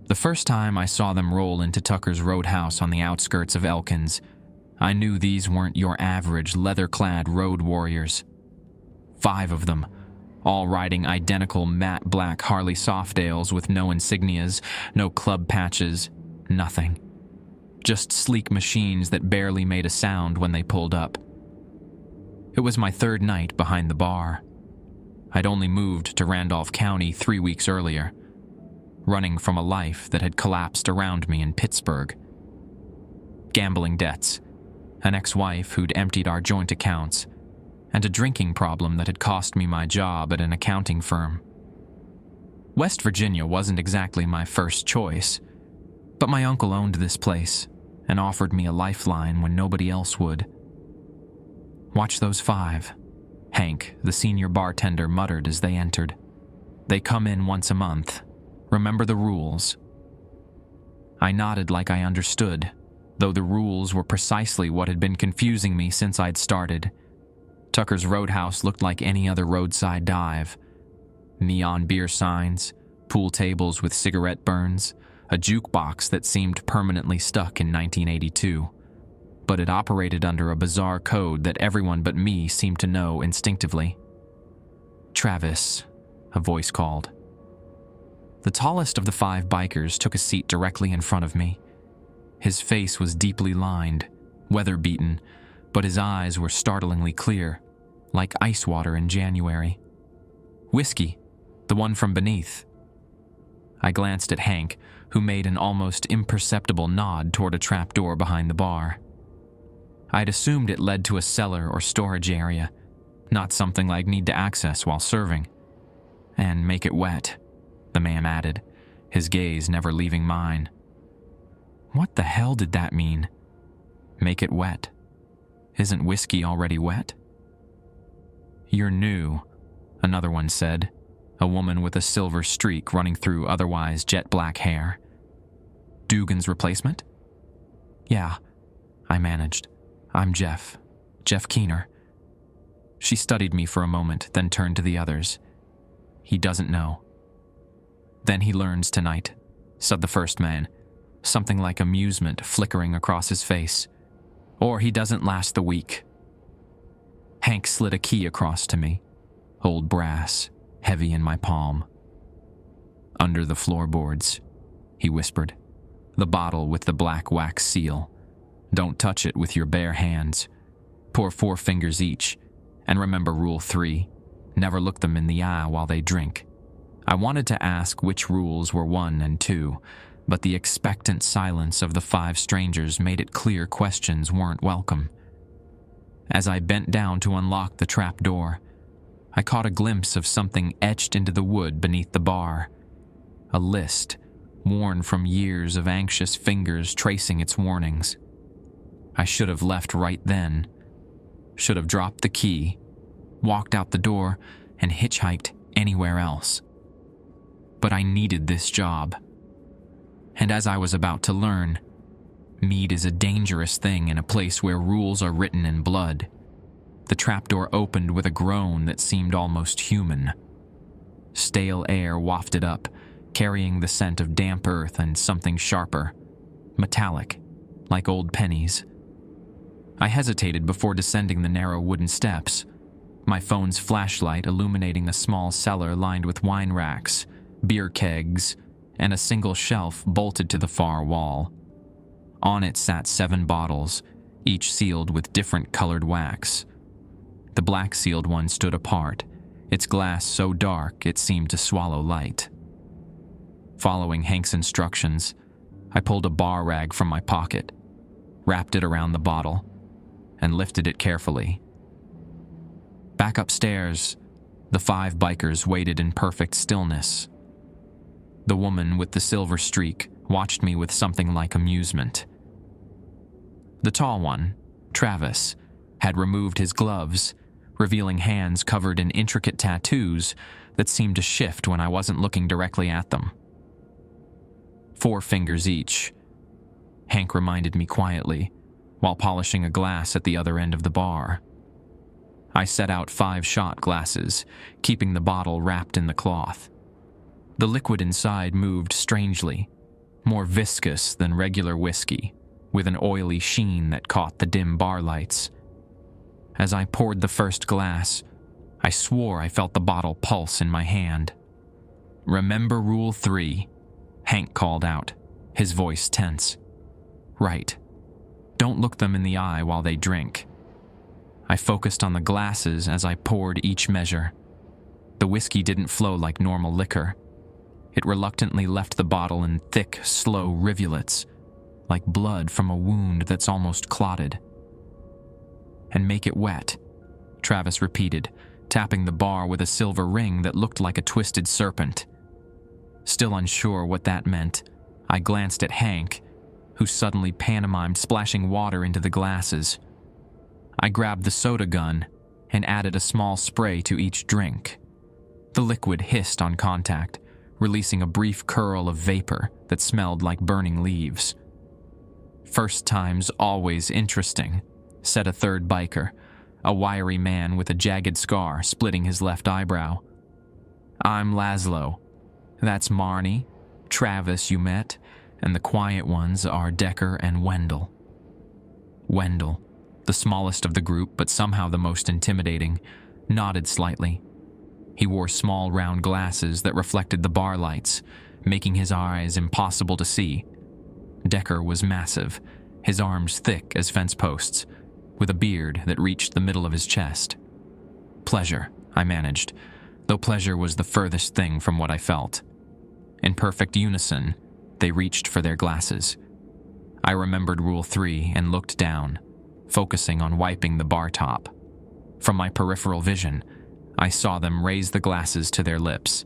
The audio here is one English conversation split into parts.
The first time I saw them roll into Tucker's Roadhouse on the outskirts of Elkins, I knew these weren't your average leather-clad road warriors. 5 of them, all riding identical matte black Harley Softails with no insignias, no club patches, nothing. Just sleek machines that barely made a sound when they pulled up. It was my 3rd night behind the bar. I'd only moved to Randolph County 3 weeks earlier, running from a life that had collapsed around me in Pittsburgh. Gambling debts, an ex-wife who'd emptied our joint accounts, and a drinking problem that had cost me my job at an accounting firm. West Virginia wasn't exactly my first choice, but my uncle owned this place and offered me a lifeline when nobody else would. "Watch those 5, Hank, the senior bartender, muttered as they entered. "They come in once a month. Remember the rules." I nodded like I understood, though the rules were precisely what had been confusing me since I'd started. Tucker's Roadhouse looked like any other roadside dive. Neon beer signs, pool tables with cigarette burns, a jukebox that seemed permanently stuck in 1982. But it operated under a bizarre code that everyone but me seemed to know instinctively. "Travis," a voice called. The tallest of the 5 bikers took a seat directly in front of me. His face was deeply lined, weather-beaten, but his eyes were startlingly clear, like ice water in January. "Whiskey, the one from beneath." I glanced at Hank, who made an almost imperceptible nod toward a trapdoor behind the bar. I'd assumed it led to a cellar or storage area, not something I'd need to access while serving. "And make it wet," the man added, his gaze never leaving mine. What the hell did that mean? Make it wet? Isn't whiskey already wet? "You're new," another one said, a woman with a silver streak running through otherwise jet black hair. "Dugan's replacement?" "Yeah," I managed. "I'm Jeff Keener." She studied me for a moment, then turned to the others. "He doesn't know." "Then he learns tonight," said the first man, something like amusement flickering across his face. "Or he doesn't last the week." Hank slid a key across to me, old brass, heavy in my palm. "Under the floorboards," he whispered. "The bottle with the black wax seal. Don't touch it with your bare hands. Pour 4 fingers each, and remember Rule 3, never look them in the eye while they drink." I wanted to ask which rules were 1 and 2, but the expectant silence of the 5 strangers made it clear questions weren't welcome. As I bent down to unlock the trap door, I caught a glimpse of something etched into the wood beneath the bar. A list, worn from years of anxious fingers tracing its warnings. I should have left right then. Should have dropped the key, walked out the door, and hitchhiked anywhere else. But I needed this job. And as I was about to learn, mead is a dangerous thing in a place where rules are written in blood. The trapdoor opened with a groan that seemed almost human. Stale air wafted up, carrying the scent of damp earth and something sharper, metallic, like old pennies. I hesitated before descending the narrow wooden steps, my phone's flashlight illuminating a small cellar lined with wine racks, beer kegs, and a single shelf bolted to the far wall. On it sat 7 bottles, each sealed with different colored wax. The black-sealed one stood apart, its glass so dark it seemed to swallow light. Following Hank's instructions, I pulled a bar rag from my pocket, wrapped it around the bottle, and lifted it carefully. Back upstairs, the 5 bikers waited in perfect stillness. The woman with the silver streak watched me with something like amusement. The tall one, Travis, had removed his gloves, revealing hands covered in intricate tattoos that seemed to shift when I wasn't looking directly at them. 4 fingers each, Hank reminded me quietly, while polishing a glass at the other end of the bar. I set out 5 shot glasses, keeping the bottle wrapped in the cloth. The liquid inside moved strangely, more viscous than regular whiskey, with an oily sheen that caught the dim bar lights. As I poured the first glass, I swore I felt the bottle pulse in my hand. "Remember Rule 3, Hank called out, his voice tense. "Right. Don't look them in the eye while they drink." I focused on the glasses as I poured each measure. The whiskey didn't flow like normal liquor. It reluctantly left the bottle in thick, slow rivulets, like blood from a wound that's almost clotted. "And make it wet," Travis repeated, tapping the bar with a silver ring that looked like a twisted serpent. Still unsure what that meant, I glanced at Hank, who suddenly pantomimed splashing water into the glasses. I grabbed the soda gun and added a small spray to each drink. The liquid hissed on contact, releasing a brief curl of vapor that smelled like burning leaves. "First time's always interesting," said a third biker, a wiry man with a jagged scar splitting his left eyebrow. "I'm Laszlo. That's Marnie, Travis you met, and the quiet ones are Decker and Wendell." Wendell, the smallest of the group but somehow the most intimidating, nodded slightly. He wore small round glasses that reflected the bar lights, making his eyes impossible to see. Decker was massive, his arms thick as fence posts, with a beard that reached the middle of his chest. "Pleasure," I managed, though pleasure was the furthest thing from what I felt. In perfect unison, they reached for their glasses. I remembered Rule 3 and looked down, focusing on wiping the bar top. From my peripheral vision, I saw them raise the glasses to their lips.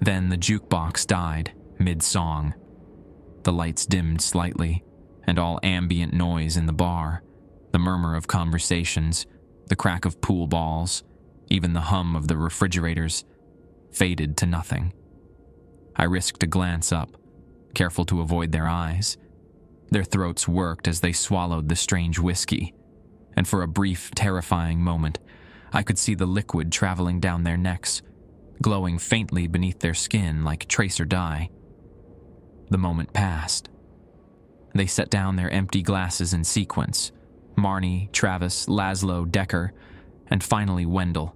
Then the jukebox died, mid-song. The lights dimmed slightly, and all ambient noise in the bar, the murmur of conversations, the crack of pool balls, even the hum of the refrigerators, faded to nothing. I risked a glance up, careful to avoid their eyes. Their throats worked as they swallowed the strange whiskey, and for a brief, terrifying moment, I could see the liquid traveling down their necks, glowing faintly beneath their skin like tracer dye. The moment passed. They set down their empty glasses in sequence: Marnie, Travis, Laszlo, Decker, and finally Wendell.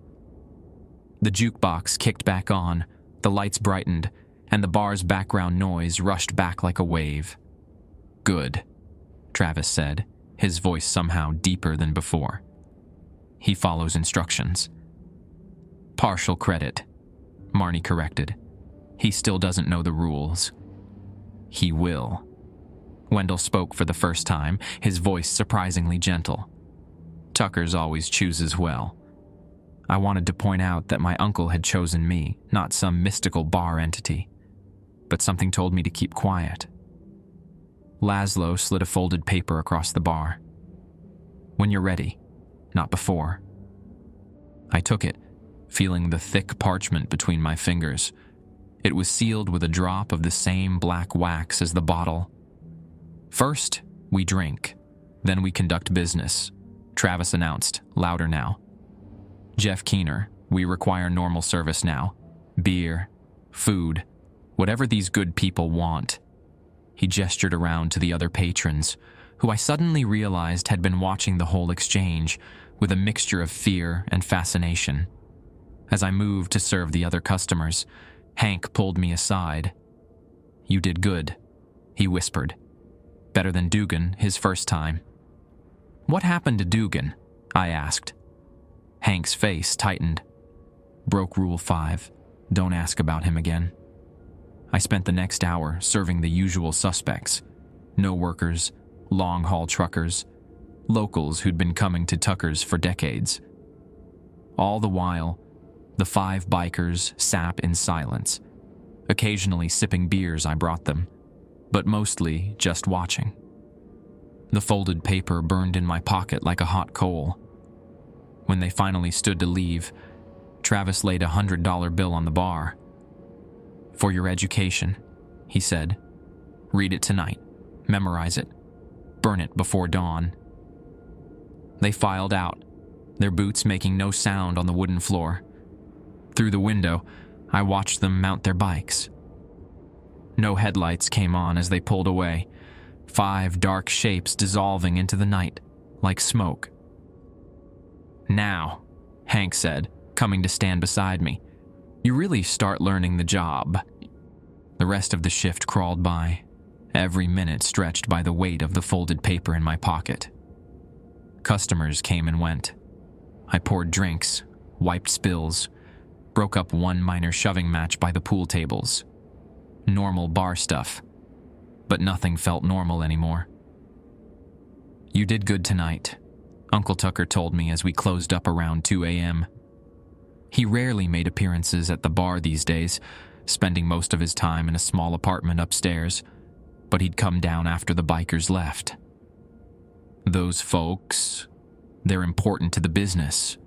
The jukebox kicked back on, the lights brightened, and the bar's background noise rushed back like a wave. "Good," Travis said, his voice somehow deeper than before. "He follows instructions." "Partial credit," Marnie corrected. "He still doesn't know the rules." "He will." Wendell spoke for the first time, his voice surprisingly gentle. "Tucker's always chooses well." I wanted to point out that my uncle had chosen me, not some mystical bar entity. But something told me to keep quiet. Laszlo slid a folded paper across the bar. "When you're ready, not before." I took it, feeling the thick parchment between my fingers. It was sealed with a drop of the same black wax as the bottle. "First, we drink. Then we conduct business," Travis announced, louder now. "Jeff Keener, we require normal service now. Beer, food, whatever these good people want." He gestured around to the other patrons, who I suddenly realized had been watching the whole exchange with a mixture of fear and fascination. As I moved to serve the other customers, Hank pulled me aside. "You did good," he whispered. "Better than Dugan, his first time." "What happened to Dugan?" I asked. Hank's face tightened. "Broke Rule 5. Don't ask about him again." I spent the next hour serving the usual suspects: no workers, long-haul truckers, locals who'd been coming to Tucker's for decades. All the while, the 5 bikers sat in silence, occasionally sipping beers I brought them, but mostly just watching. The folded paper burned in my pocket like a hot coal. When they finally stood to leave, Travis laid a $100 bill on the bar. "For your education," he said. "Read it tonight. Memorize it. Burn it before dawn." They filed out, their boots making no sound on the wooden floor. Through the window, I watched them mount their bikes. No headlights came on as they pulled away, 5 dark shapes dissolving into the night, like smoke. "Now," Hank said, coming to stand beside me, "you really start learning the job." The rest of the shift crawled by, every minute stretched by the weight of the folded paper in my pocket. Customers came and went. I poured drinks, wiped spills, broke up one minor shoving match by the pool tables. Normal bar stuff, but nothing felt normal anymore. "You did good tonight," Uncle Tucker told me as we closed up around 2 a.m. He rarely made appearances at the bar these days, spending most of his time in a small apartment upstairs, but he'd come down after the bikers left. "Those folks, they're important to the business."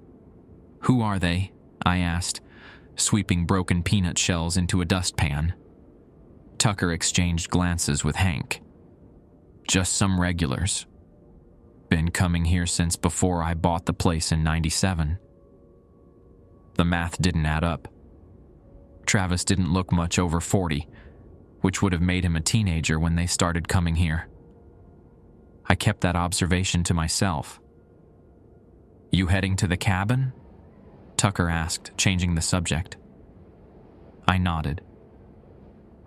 "Who are they?" I asked, sweeping broken peanut shells into a dustpan. Tucker exchanged glances with Hank. "Just some regulars. Been coming here since before I bought the place in '97. The math didn't add up. Travis didn't look much over 40, which would have made him a teenager when they started coming here. I kept that observation to myself. "You heading to the cabin?" Tucker asked, changing the subject. I nodded.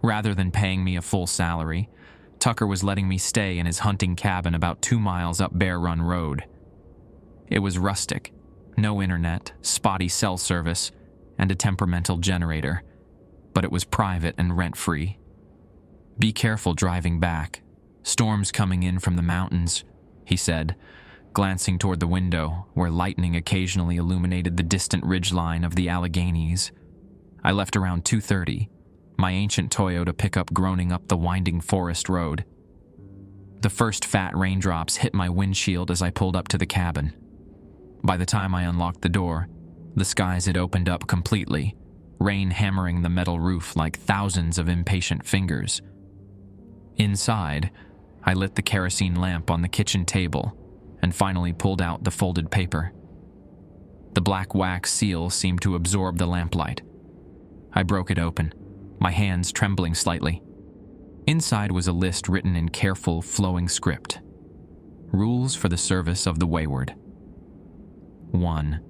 Rather than paying me a full salary, Tucker was letting me stay in his hunting cabin about 2 miles up Bear Run Road. It was rustic, no internet, spotty cell service, and a temperamental generator, but it was private and rent-free. "Be careful driving back. Storms coming in from the mountains," he said, glancing toward the window where lightning occasionally illuminated the distant ridgeline of the Alleghenies. I left around 2:30, my ancient Toyota pickup groaning up the winding forest road. The first fat raindrops hit my windshield as I pulled up to the cabin. By the time I unlocked the door, the skies had opened up completely, rain hammering the metal roof like thousands of impatient fingers. Inside, I lit the kerosene lamp on the kitchen table and finally pulled out the folded paper. The black wax seal seemed to absorb the lamplight. I broke it open, my hands trembling slightly. Inside was a list written in careful, flowing script. Rules for the service of the wayward. 1.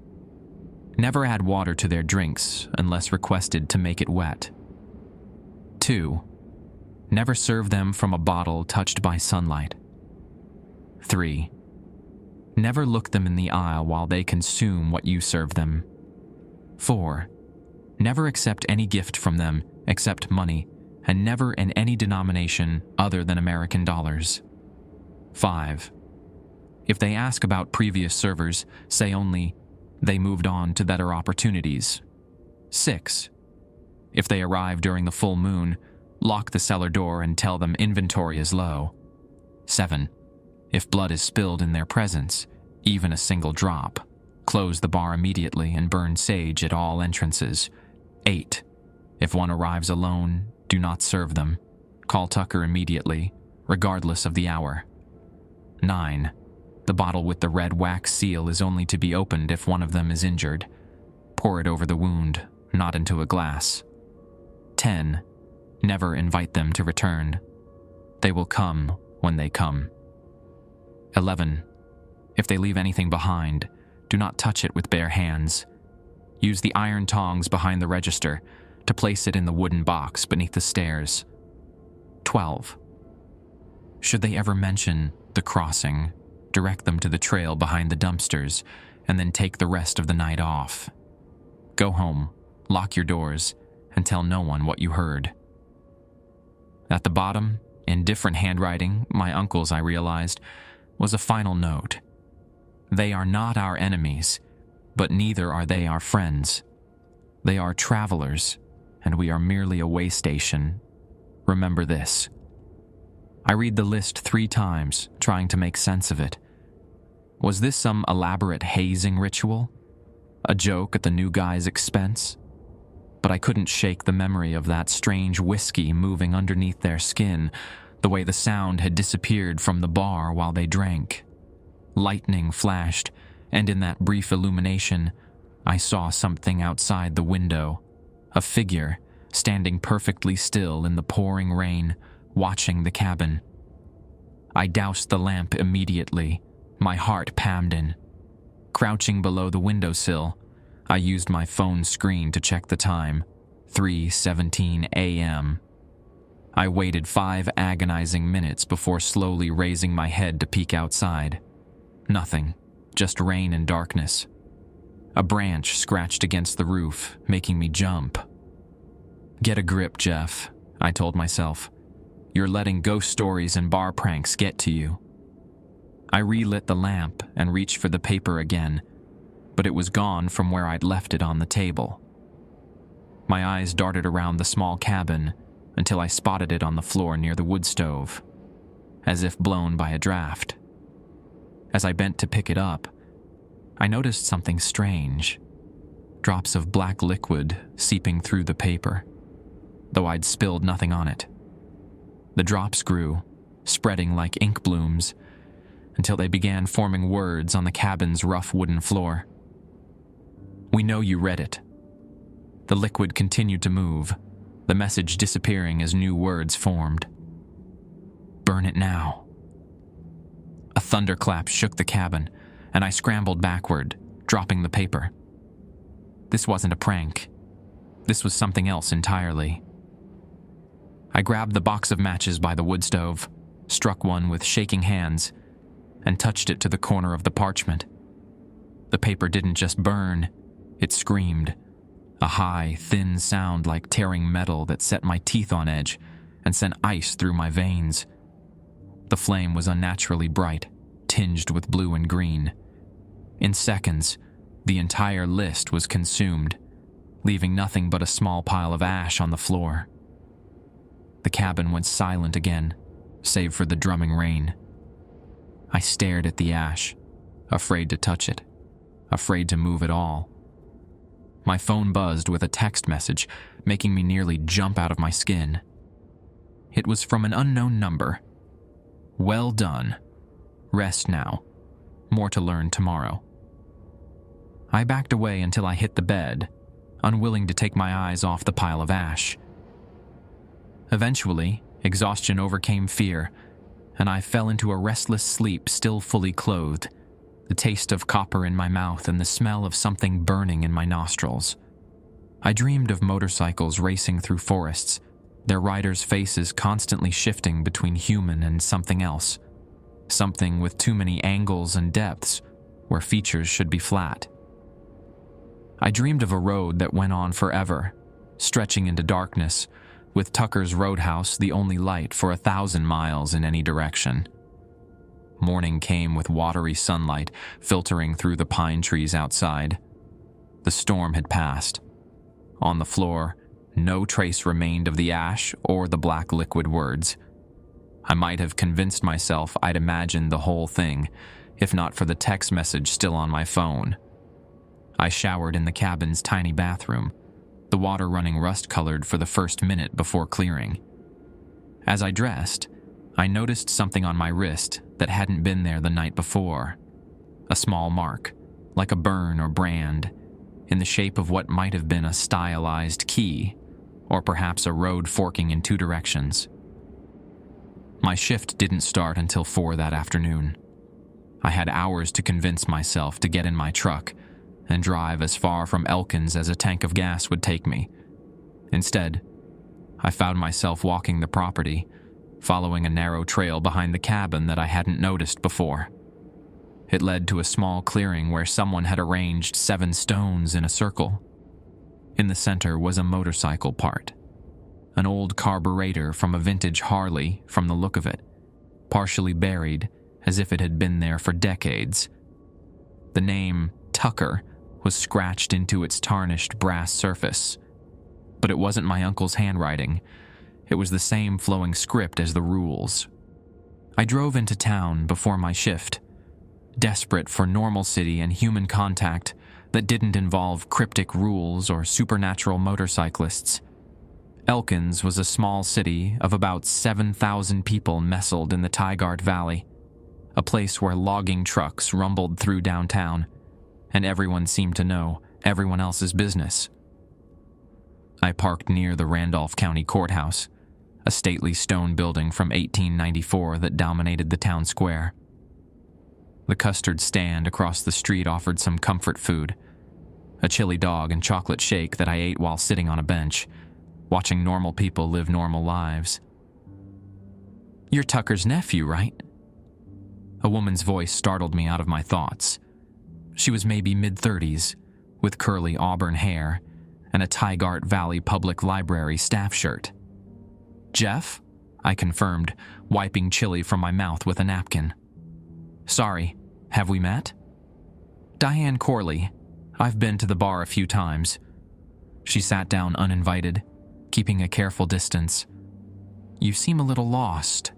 Never add water to their drinks unless requested to make it wet. 2. Never serve them from a bottle touched by sunlight. 3. Never look them in the eye while they consume what you serve them. 4. Never accept any gift from them except money, and never in any denomination other than American dollars. 5. If they ask about previous servers, say only, "They moved on to better opportunities." 6. If they arrive during the full moon, lock the cellar door and tell them inventory is low. 7. If blood is spilled in their presence, even a single drop, close the bar immediately and burn sage at all entrances. 8. If one arrives alone, do not serve them. Call Tucker immediately, regardless of the hour. 9. The bottle with the red wax seal is only to be opened if one of them is injured. Pour it over the wound, not into a glass. 10. Never invite them to return. They will come when they come. 11. If they leave anything behind, do not touch it with bare hands. Use the iron tongs behind the register to place it in the wooden box beneath the stairs. 12. Should they ever mention the crossing, direct them to the trail behind the dumpsters, and then take the rest of the night off. Go home, lock your doors, and tell no one what you heard. At the bottom, in different handwriting, my uncle's, I realized, was a final note. They are not our enemies, but neither are they our friends. They are travelers, and we are merely a way station. Remember this. I read the list 3 times, trying to make sense of it. Was this some elaborate hazing ritual? A joke at the new guy's expense? But I couldn't shake the memory of that strange whiskey moving underneath their skin, the way the sound had disappeared from the bar while they drank. Lightning flashed, and in that brief illumination, I saw something outside the window, a figure, standing perfectly still in the pouring rain, watching the cabin. I doused the lamp immediately, my heart palmed in. Crouching below the windowsill, I used my phone screen to check the time, 3:17 a.m. I waited 5 agonizing minutes before slowly raising my head to peek outside. Nothing, just rain and darkness. A branch scratched against the roof, making me jump. "Get a grip, Jeff," I told myself. "You're letting ghost stories and bar pranks get to you." I relit the lamp and reached for the paper again, but it was gone from where I'd left it on the table. My eyes darted around the small cabin until I spotted it on the floor near the wood stove, as if blown by a draft. As I bent to pick it up, I noticed something strange. Drops of black liquid seeping through the paper, though I'd spilled nothing on it. The drops grew, spreading like ink blooms, until they began forming words on the cabin's rough wooden floor. "We know you read it." The liquid continued to move, the message disappearing as new words formed. "Burn it now." A thunderclap shook the cabin, and I scrambled backward, dropping the paper. This wasn't a prank. This was something else entirely. I grabbed the box of matches by the wood stove, struck one with shaking hands, and touched it to the corner of the parchment. The paper didn't just burn, it screamed, a high, thin sound like tearing metal that set my teeth on edge and sent ice through my veins. The flame was unnaturally bright, tinged with blue and green. In seconds, the entire list was consumed, leaving nothing but a small pile of ash on the floor. The cabin went silent again, save for the drumming rain. I stared at the ash, afraid to touch it, afraid to move at all. My phone buzzed with a text message, making me nearly jump out of my skin. It was from an unknown number. "Well done. Rest now. More to learn tomorrow." I backed away until I hit the bed, unwilling to take my eyes off the pile of ash. Eventually, exhaustion overcame fear, and I fell into a restless sleep, still fully clothed, the taste of copper in my mouth and the smell of something burning in my nostrils. I dreamed of motorcycles racing through forests, their riders' faces constantly shifting between human and something else, something with too many angles and depths where features should be flat. I dreamed of a road that went on forever, stretching into darkness, with Tucker's Roadhouse the only light for 1,000 miles in any direction. Morning came with watery sunlight filtering through the pine trees outside. The storm had passed. On the floor, no trace remained of the ash or the black liquid words. I might have convinced myself I'd imagined the whole thing, if not for the text message still on my phone. I showered in the cabin's tiny bathroom, the water running rust-colored for the first minute before clearing. As I dressed, I noticed something on my wrist that hadn't been there the night before. A small mark, like a burn or brand, in the shape of what might have been a stylized key, or perhaps a road forking in 2 directions. My shift didn't start until 4 that afternoon. I had hours to convince myself to get in my truck and drive as far from Elkins as a tank of gas would take me. Instead, I found myself walking the property, following a narrow trail behind the cabin that I hadn't noticed before. It led to a small clearing where someone had arranged 7 stones in a circle. In the center was a motorcycle part, an old carburetor from a vintage Harley from the look of it, partially buried as if it had been there for decades. The name Tucker was scratched into its tarnished brass surface, but it wasn't my uncle's handwriting. It was the same flowing script as the rules. I drove into town before my shift, desperate for normalcy and human contact that didn't involve cryptic rules or supernatural motorcyclists. Elkins was a small city of about 7,000 people nestled in the Tigard Valley, a place where logging trucks rumbled through downtown, and everyone seemed to know everyone else's business. I parked near the Randolph County Courthouse, a stately stone building from 1894 that dominated the town square. The custard stand across the street offered some comfort food, a chili dog and chocolate shake that I ate while sitting on a bench, watching normal people live normal lives. "You're Tucker's nephew, right?" A woman's voice startled me out of my thoughts. She was maybe mid-30s, with curly auburn hair and a Tigard Valley Public Library staff shirt. "Jeff?" I confirmed, wiping chili from my mouth with a napkin. "Sorry, have we met?" "Diane Corley. I've been to the bar a few times." She sat down uninvited, keeping a careful distance. "You seem a little lost.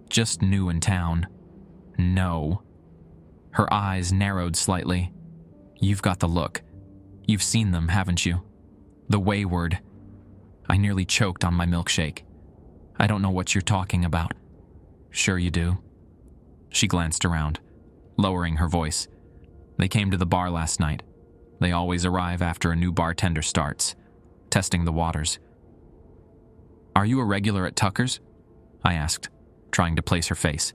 Just new in town." "No." Her eyes narrowed slightly. "You've got the look. You've seen them, haven't you? The wayward." I nearly choked on my milkshake. "I don't know what you're talking about." "Sure you do." She glanced around, lowering her voice. "They came to the bar last night. They always arrive after a new bartender starts, testing the waters." "Are you a regular at Tucker's?" I asked, trying to place her face.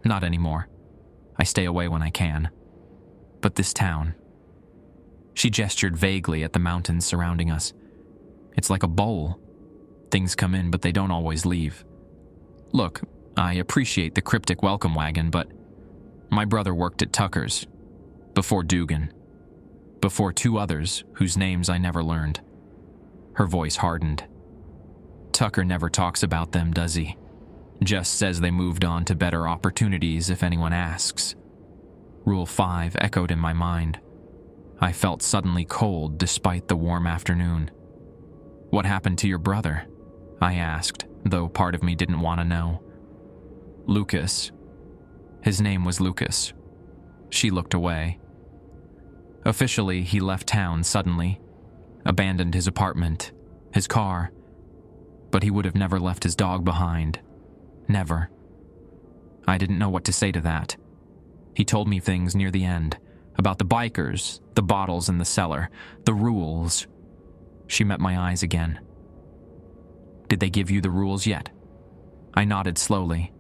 "Not anymore. I stay away when I can. But this town..." She gestured vaguely at the mountains surrounding us. "It's like a bowl. Things come in, but they don't always leave. Look, I appreciate the cryptic welcome wagon, but my brother worked at Tucker's. Before Dugan. Before two others whose names I never learned." Her voice hardened. "Tucker never talks about them, does he? Just says they moved on to better opportunities if anyone asks." Rule 5 echoed in my mind. I felt suddenly cold despite the warm afternoon. "What happened to your brother?" I asked, though part of me didn't want to know. "Lucas. His name was Lucas." She looked away. "Officially, he left town suddenly, abandoned his apartment, his car, but he would have never left his dog behind. Never." I didn't know what to say to that. He told me things near the end, about the bikers, the bottles in the cellar, the rules. She met my eyes again. "Did they give you the rules yet?" I nodded slowly.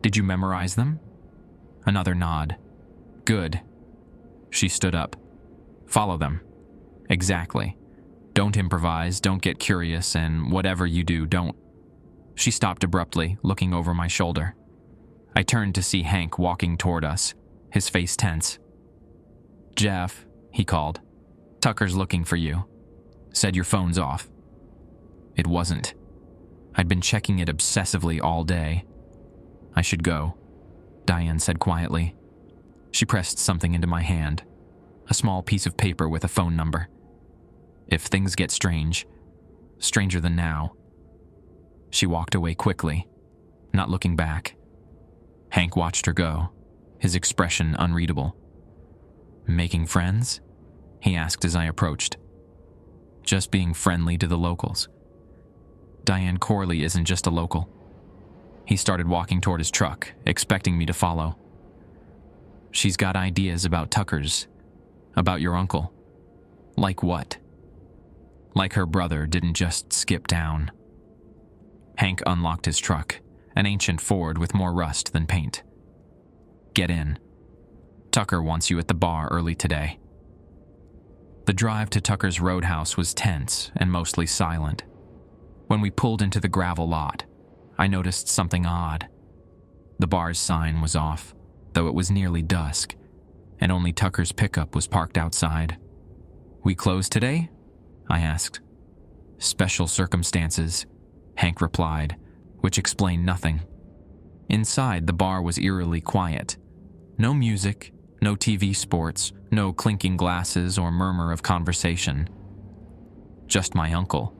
"Did you memorize them?" Another nod. "Good." She stood up. "Follow them." "Exactly. Don't improvise, don't get curious, and whatever you do, don't..." She stopped abruptly, looking over my shoulder. I turned to see Hank walking toward us, his face tense. "Jeff," he called. "Tucker's looking for you. Said your phone's off." It wasn't. I'd been checking it obsessively all day. "I should go," Diane said quietly. She pressed something into my hand, a small piece of paper with a phone number. "If things get strange, stranger than now." She walked away quickly, not looking back. Hank watched her go, his expression unreadable. "Making friends?" he asked as I approached. "Just being friendly to the locals." "Diane Corley isn't just a local." He started walking toward his truck, expecting me to follow. "She's got ideas about Tucker's, about your uncle." "Like what?" "Like her brother didn't just skip town." Hank unlocked his truck, an ancient Ford with more rust than paint. "Get in. Tucker wants you at the bar early today." The drive to Tucker's Roadhouse was tense and mostly silent. When we pulled into the gravel lot, I noticed something odd. The bar's sign was off, though it was nearly dusk, and only Tucker's pickup was parked outside. "We closed today?" I asked. "Special circumstances," Hank replied, which explained nothing. Inside, the bar was eerily quiet. No music, no TV sports, no clinking glasses or murmur of conversation. Just my uncle,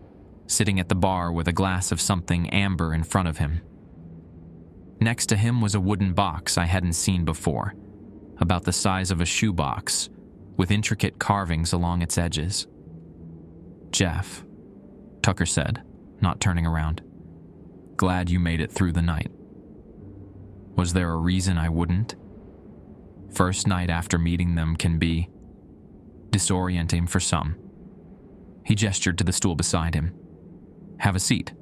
sitting at the bar with a glass of something amber in front of him. Next to him was a wooden box I hadn't seen before, about the size of a shoebox, with intricate carvings along its edges. "Jeff," Tucker said, not turning around. "Glad you made it through the night." Was there a reason I wouldn't? First night after meeting them can be disorienting for some. He gestured to the stool beside him. "Have a seat.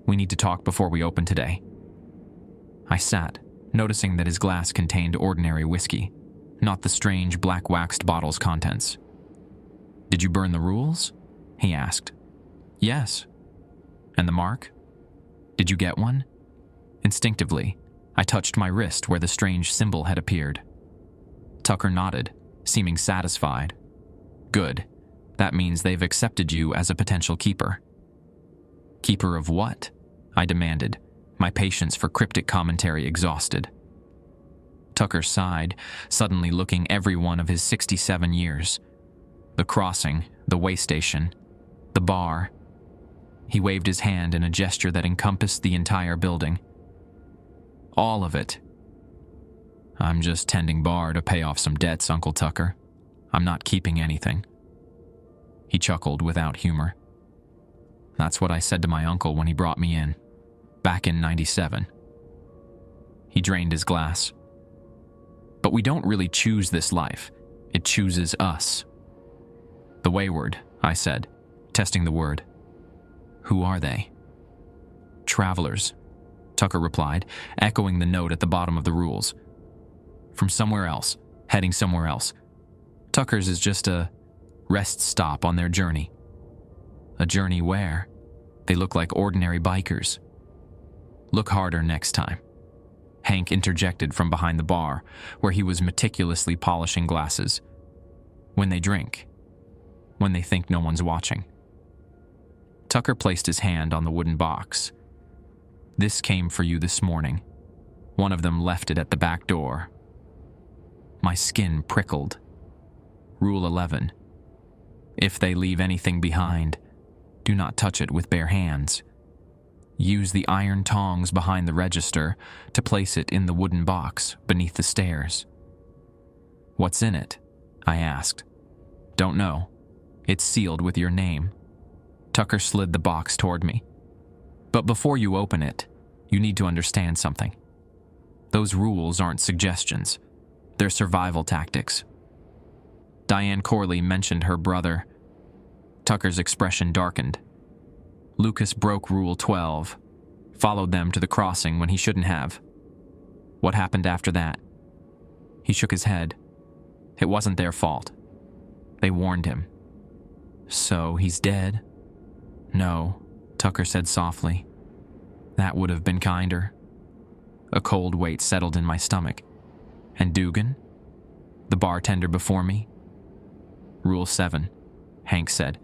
We need to talk before we open today." I sat, noticing that his glass contained ordinary whiskey, not the strange black waxed bottle's contents. "Did you burn the rules?" he asked. "Yes." "And the mark? Did you get one?" Instinctively, I touched my wrist where the strange symbol had appeared. Tucker nodded, seeming satisfied. "Good. That means they've accepted you as a potential keeper." "Keeper of what?" I demanded, my patience for cryptic commentary exhausted. Tucker sighed, suddenly looking every one of his 67 years. The crossing, the way station, the bar. He waved his hand in a gesture that encompassed the entire building. "All of it." "I'm just tending bar to pay off some debts, Uncle Tucker. I'm not keeping anything." He chuckled without humor. "That's what I said to my uncle when he brought me in, back in '97. He drained his glass. "But we don't really choose this life. It chooses us." "The wayward," I said, testing the word. "Who are they?" "Travelers," Tucker replied, echoing the note at the bottom of the rules. "From somewhere else, heading somewhere else. Tucker's is just a rest stop on their journey." "A journey where? They look like ordinary bikers." "Look harder next time," Hank interjected from behind the bar, where he was meticulously polishing glasses. "When they drink. When they think no one's watching." Tucker placed his hand on the wooden box. "This came for you this morning. One of them left it at the back door." My skin prickled. Rule 11. If they leave anything behind, do not touch it with bare hands. Use the iron tongs behind the register to place it in the wooden box beneath the stairs. "What's in it?" I asked. "Don't know. It's sealed with your name." Tucker slid the box toward me. "But before you open it, you need to understand something. Those rules aren't suggestions. They're survival tactics." Diane Corley mentioned her brother. Tucker's expression darkened. "Lucas broke Rule 12, followed them to the crossing when he shouldn't have. What happened after that?" He shook his head. "It wasn't their fault. They warned him." "So he's dead?" "No," Tucker said softly. "That would have been kinder." A cold weight settled in my stomach. "And Dugan? The bartender before me?" "Rule 7, Hank said.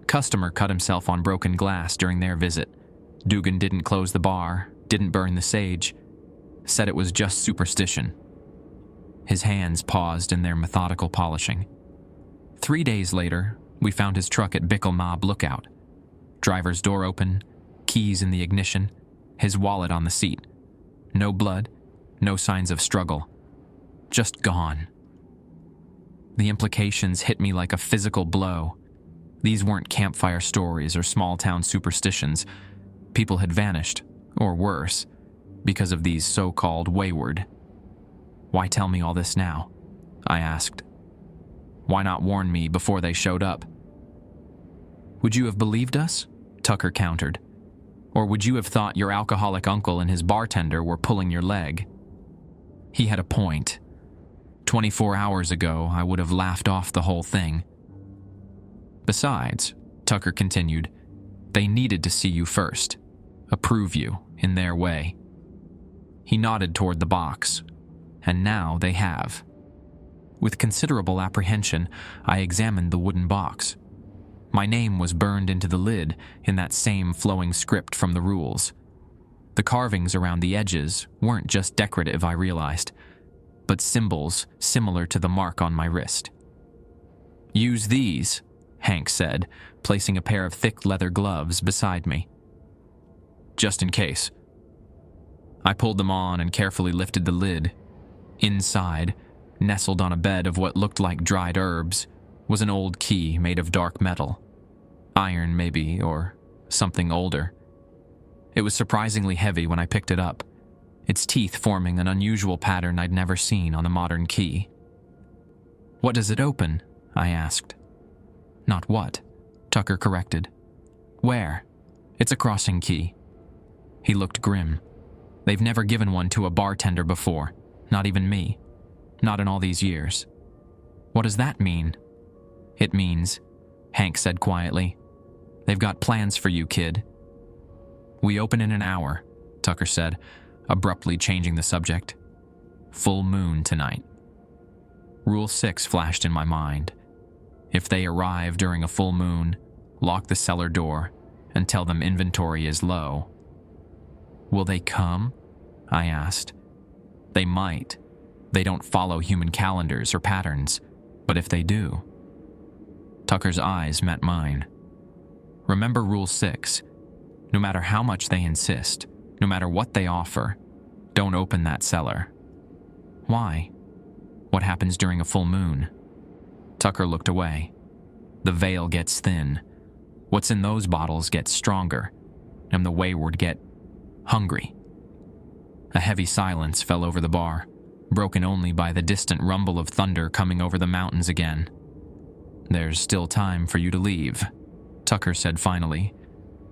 "Customer cut himself on broken glass during their visit. Dugan didn't close the bar, didn't burn the sage. Said it was just superstition." His hands paused in their methodical polishing. 3 days later, we found his truck at Bickle Knob Lookout. Driver's door open, keys in the ignition, his wallet on the seat. No blood, no signs of struggle. Just gone. The implications hit me like a physical blow. These weren't campfire stories or small-town superstitions. People had vanished, or worse, because of these so-called wayward. "Why tell me all this now?" I asked. "Why not warn me before they showed up?" "Would you have believed us?" Tucker countered. "Or would you have thought your alcoholic uncle and his bartender were pulling your leg?" He had a point. 24 hours ago, I would have laughed off the whole thing. "Besides," Tucker continued, "they needed to see you first, approve you in their way." He nodded toward the box, and now they have. With considerable apprehension, I examined the wooden box. My name was burned into the lid in that same flowing script from the rules. The carvings around the edges weren't just decorative, I realized, but symbols similar to the mark on my wrist. "Use these," Hank said, placing a pair of thick leather gloves beside me. "Just in case." I pulled them on and carefully lifted the lid. Inside, nestled on a bed of what looked like dried herbs, was an old key made of dark metal. Iron, maybe, or something older. It was surprisingly heavy when I picked it up, its teeth forming an unusual pattern I'd never seen on a modern key. "What does it open?" I asked. "Not what. Tucker corrected. Where? It's a crossing key. He looked grim. They've never given one to a bartender before, not even me. Not in all these years. What does that mean? It means, Hank said quietly, they've got plans for you, kid. We open in an hour, Tucker said, abruptly changing the subject. Full moon tonight. Rule 6 flashed in my mind. If they arrive during a full moon, lock the cellar door and tell them inventory is low. Will they come? I asked. They might. They don't follow human calendars or patterns, but if they do. Tucker's eyes met mine. Remember Rule 6. No matter how much they insist, no matter what they offer, don't open that cellar. Why? What happens during a full moon? Tucker looked away. The veil gets thin. What's in those bottles gets stronger, and the wayward get hungry. A heavy silence fell over the bar, broken only by the distant rumble of thunder coming over the mountains again. There's still time for you to leave, Tucker said finally.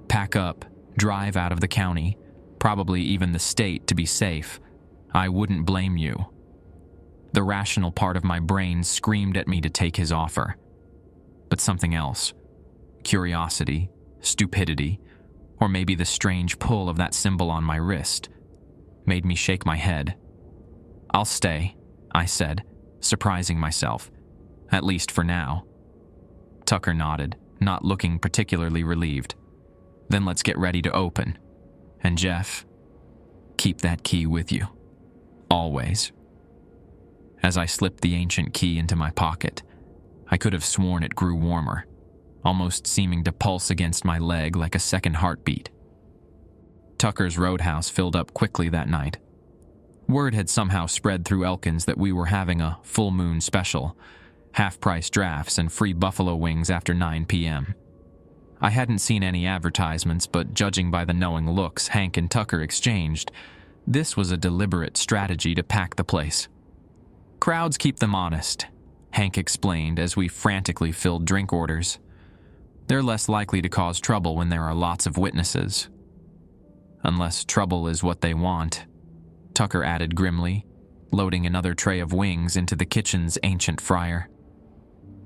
Pack up, drive out of the county, probably even the state to be safe. I wouldn't blame you. The rational part of my brain screamed at me to take his offer. But something else, curiosity, stupidity, or maybe the strange pull of that symbol on my wrist, made me shake my head. I'll stay, I said, surprising myself, at least for now. Tucker nodded, not looking particularly relieved. Then let's get ready to open. And Jeff, keep that key with you. Always. As I slipped the ancient key into my pocket, I could have sworn it grew warmer, almost seeming to pulse against my leg like a second heartbeat. Tucker's Roadhouse filled up quickly that night. Word had somehow spread through Elkins that we were having a full moon special, half-price drafts and free buffalo wings after 9 p.m. I hadn't seen any advertisements, but judging by the knowing looks Hank and Tucker exchanged, this was a deliberate strategy to pack the place. Crowds keep them honest, Hank explained as we frantically filled drink orders. They're less likely to cause trouble when there are lots of witnesses. Unless trouble is what they want, Tucker added grimly, loading another tray of wings into the kitchen's ancient fryer.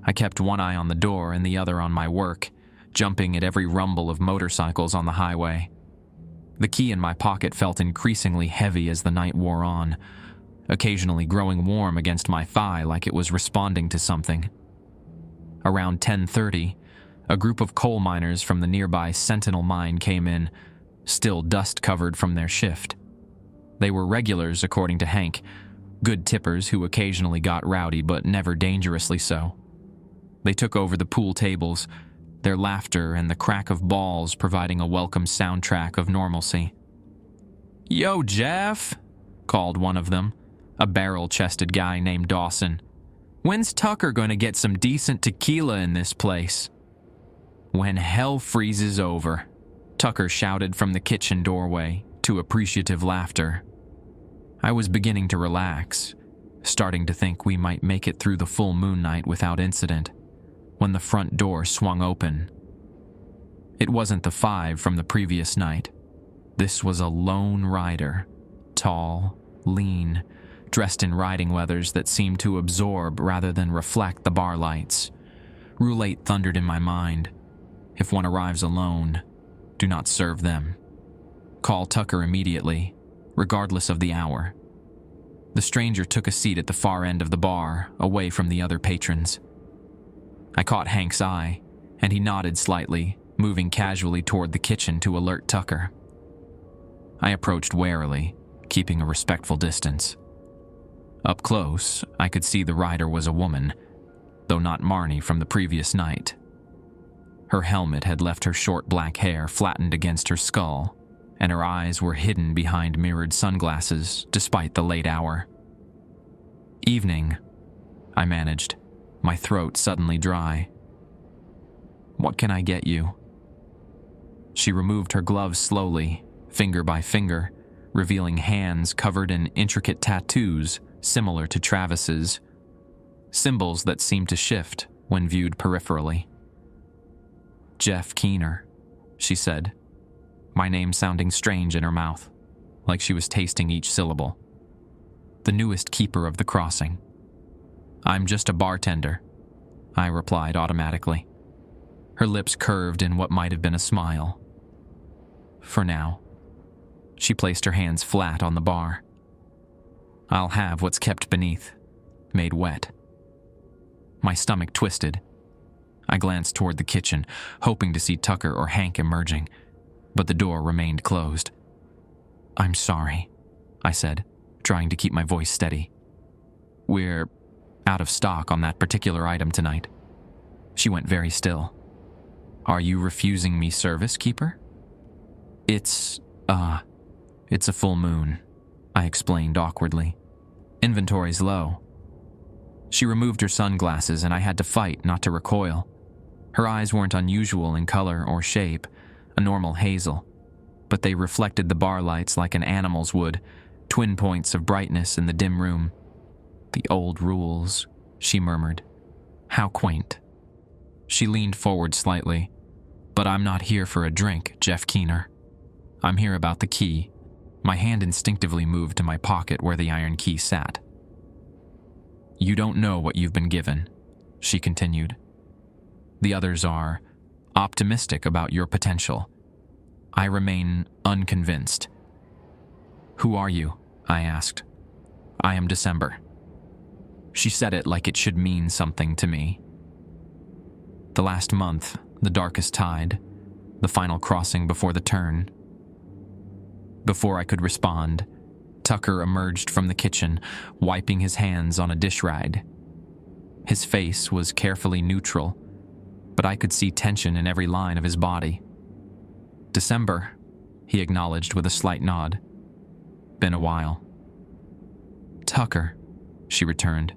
I kept one eye on the door and the other on my work, jumping at every rumble of motorcycles on the highway. The key in my pocket felt increasingly heavy as the night wore on, occasionally growing warm against my thigh like it was responding to something. Around 10:30, a group of coal miners from the nearby Sentinel mine came in, still dust-covered from their shift. They were regulars, according to Hank, good tippers who occasionally got rowdy but never dangerously so. They took over the pool tables, their laughter and the crack of balls providing a welcome soundtrack of normalcy. "Yo, Jeff," called one of them, a barrel-chested guy named Dawson. "When's Tucker going to get some decent tequila in this place?" "When hell freezes over," Tucker shouted from the kitchen doorway, to appreciative laughter. I was beginning to relax, starting to think we might make it through the full moon night without incident, when the front door swung open. It wasn't the 5 from the previous night. This was a lone rider, tall, lean, dressed in riding leathers that seemed to absorb rather than reflect the bar lights. Rule 8 thundered in my mind. If one arrives alone, do not serve them. Call Tucker immediately, regardless of the hour. The stranger took a seat at the far end of the bar, away from the other patrons. I caught Hank's eye, and he nodded slightly, moving casually toward the kitchen to alert Tucker. I approached warily, keeping a respectful distance. Up close, I could see the rider was a woman, though not Marnie from the previous night. Her helmet had left her short black hair flattened against her skull, and her eyes were hidden behind mirrored sunglasses despite the late hour. "Evening," I managed, my throat suddenly dry. "What can I get you?" She removed her gloves slowly, finger by finger, revealing hands covered in intricate tattoos similar to Travis's, symbols that seemed to shift when viewed peripherally. Jeff Keener, she said, my name sounding strange in her mouth, like she was tasting each syllable. The newest keeper of the crossing. I'm just a bartender, I replied automatically. Her lips curved in what might have been a smile. For now. She placed her hands flat on the bar. I'll have what's kept beneath, made wet. My stomach twisted. I glanced toward the kitchen, hoping to see Tucker or Hank emerging, but the door remained closed. I'm sorry, I said, trying to keep my voice steady. We're out of stock on that particular item tonight. She went very still. Are you refusing me service, Keeper? It's a full moon, I explained awkwardly. Inventory's low. She removed her sunglasses and I had to fight not to recoil. Her eyes weren't unusual in color or shape, a normal hazel, but they reflected the bar lights like an animal's would, twin points of brightness in the dim room. The old rules, she murmured. How quaint. She leaned forward slightly. But I'm not here for a drink, Jeff Keener. I'm here about the key. My hand instinctively moved to my pocket where the iron key sat. You don't know what you've been given, she continued. The others are optimistic about your potential. I remain unconvinced. Who are you? I asked. I am December. She said it like it should mean something to me. The last month, the darkest tide, the final crossing before the turn. Before I could respond, Tucker emerged from the kitchen, wiping his hands on a dish rag. His face was carefully neutral, but I could see tension in every line of his body. December, he acknowledged with a slight nod. Been a while. Tucker, she returned,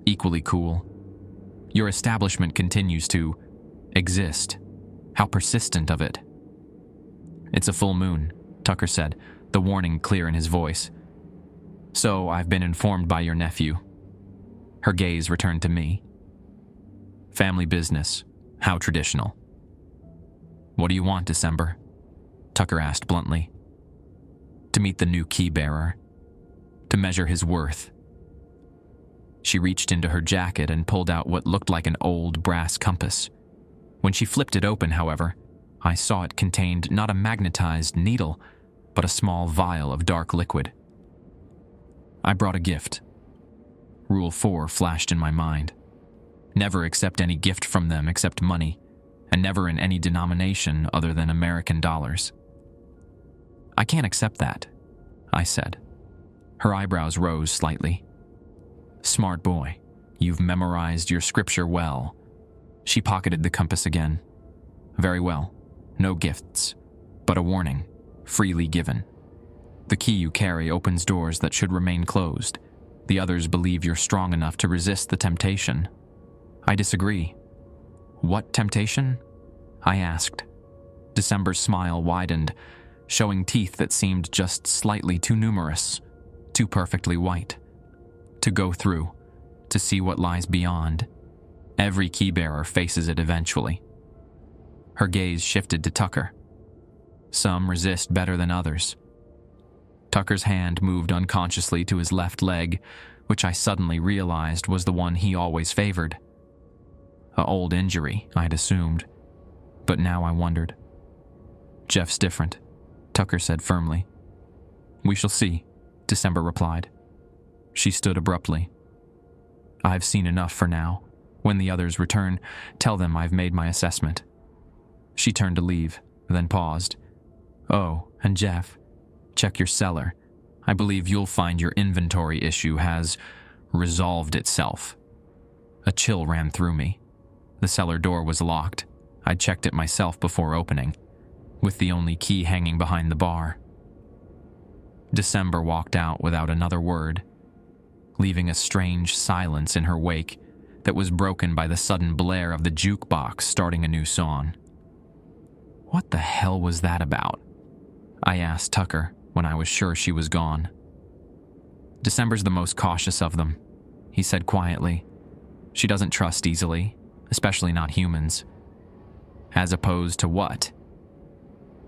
equally cool. Your establishment continues to exist. How persistent of it. It's a full moon, Tucker said, the warning clear in his voice. So I've been informed by your nephew. Her gaze returned to me. Family business. How traditional. What do you want, December? Tucker asked bluntly. To meet the new key bearer. To measure his worth. She reached into her jacket and pulled out what looked like an old brass compass. When she flipped it open, however, I saw it contained not a magnetized needle, but a small vial of dark liquid. I brought a gift. Rule 4 flashed in my mind. Never accept any gift from them except money, and never in any denomination other than American dollars. I can't accept that, I said. Her eyebrows rose slightly. Smart boy, you've memorized your scripture well. She pocketed the compass again. Very well, no gifts, but a warning, freely given. The key you carry opens doors that should remain closed. The others believe you're strong enough to resist the temptation. I disagree. What temptation? I asked. December's smile widened, showing teeth that seemed just slightly too numerous, too perfectly white. To go through, to see what lies beyond. Every keybearer faces it eventually. Her gaze shifted to Tucker. Some resist better than others. Tucker's hand moved unconsciously to his left leg, which I suddenly realized was the one he always favored. An old injury, I'd assumed, but now I wondered. Jeff's different, Tucker said firmly. We shall see, December replied. She stood abruptly. I've seen enough for now. When the others return, tell them I've made my assessment. She turned to leave, then paused. Oh, and Jeff, check your cellar. I believe you'll find your inventory issue has resolved itself. A chill ran through me. The cellar door was locked. I'd checked it myself before opening, with the only key hanging behind the bar. December walked out without another word, leaving a strange silence in her wake that was broken by the sudden blare of the jukebox starting a new song. What the hell was that about? I asked Tucker when I was sure she was gone. December's the most cautious of them, he said quietly. She doesn't trust easily, especially not humans. As opposed to what?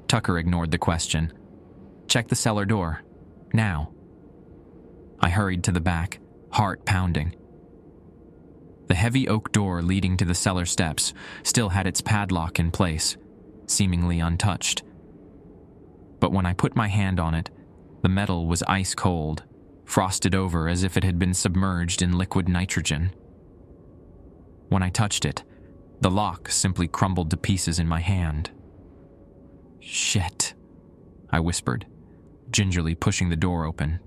Tucker ignored the question. Check the cellar door. Now. I hurried to the back, heart pounding. The heavy oak door leading to the cellar steps still had its padlock in place, seemingly untouched. But when I put my hand on it, the metal was ice cold, frosted over as if it had been submerged in liquid nitrogen. When I touched it, the lock simply crumbled to pieces in my hand. Shit, I whispered, gingerly pushing the door open.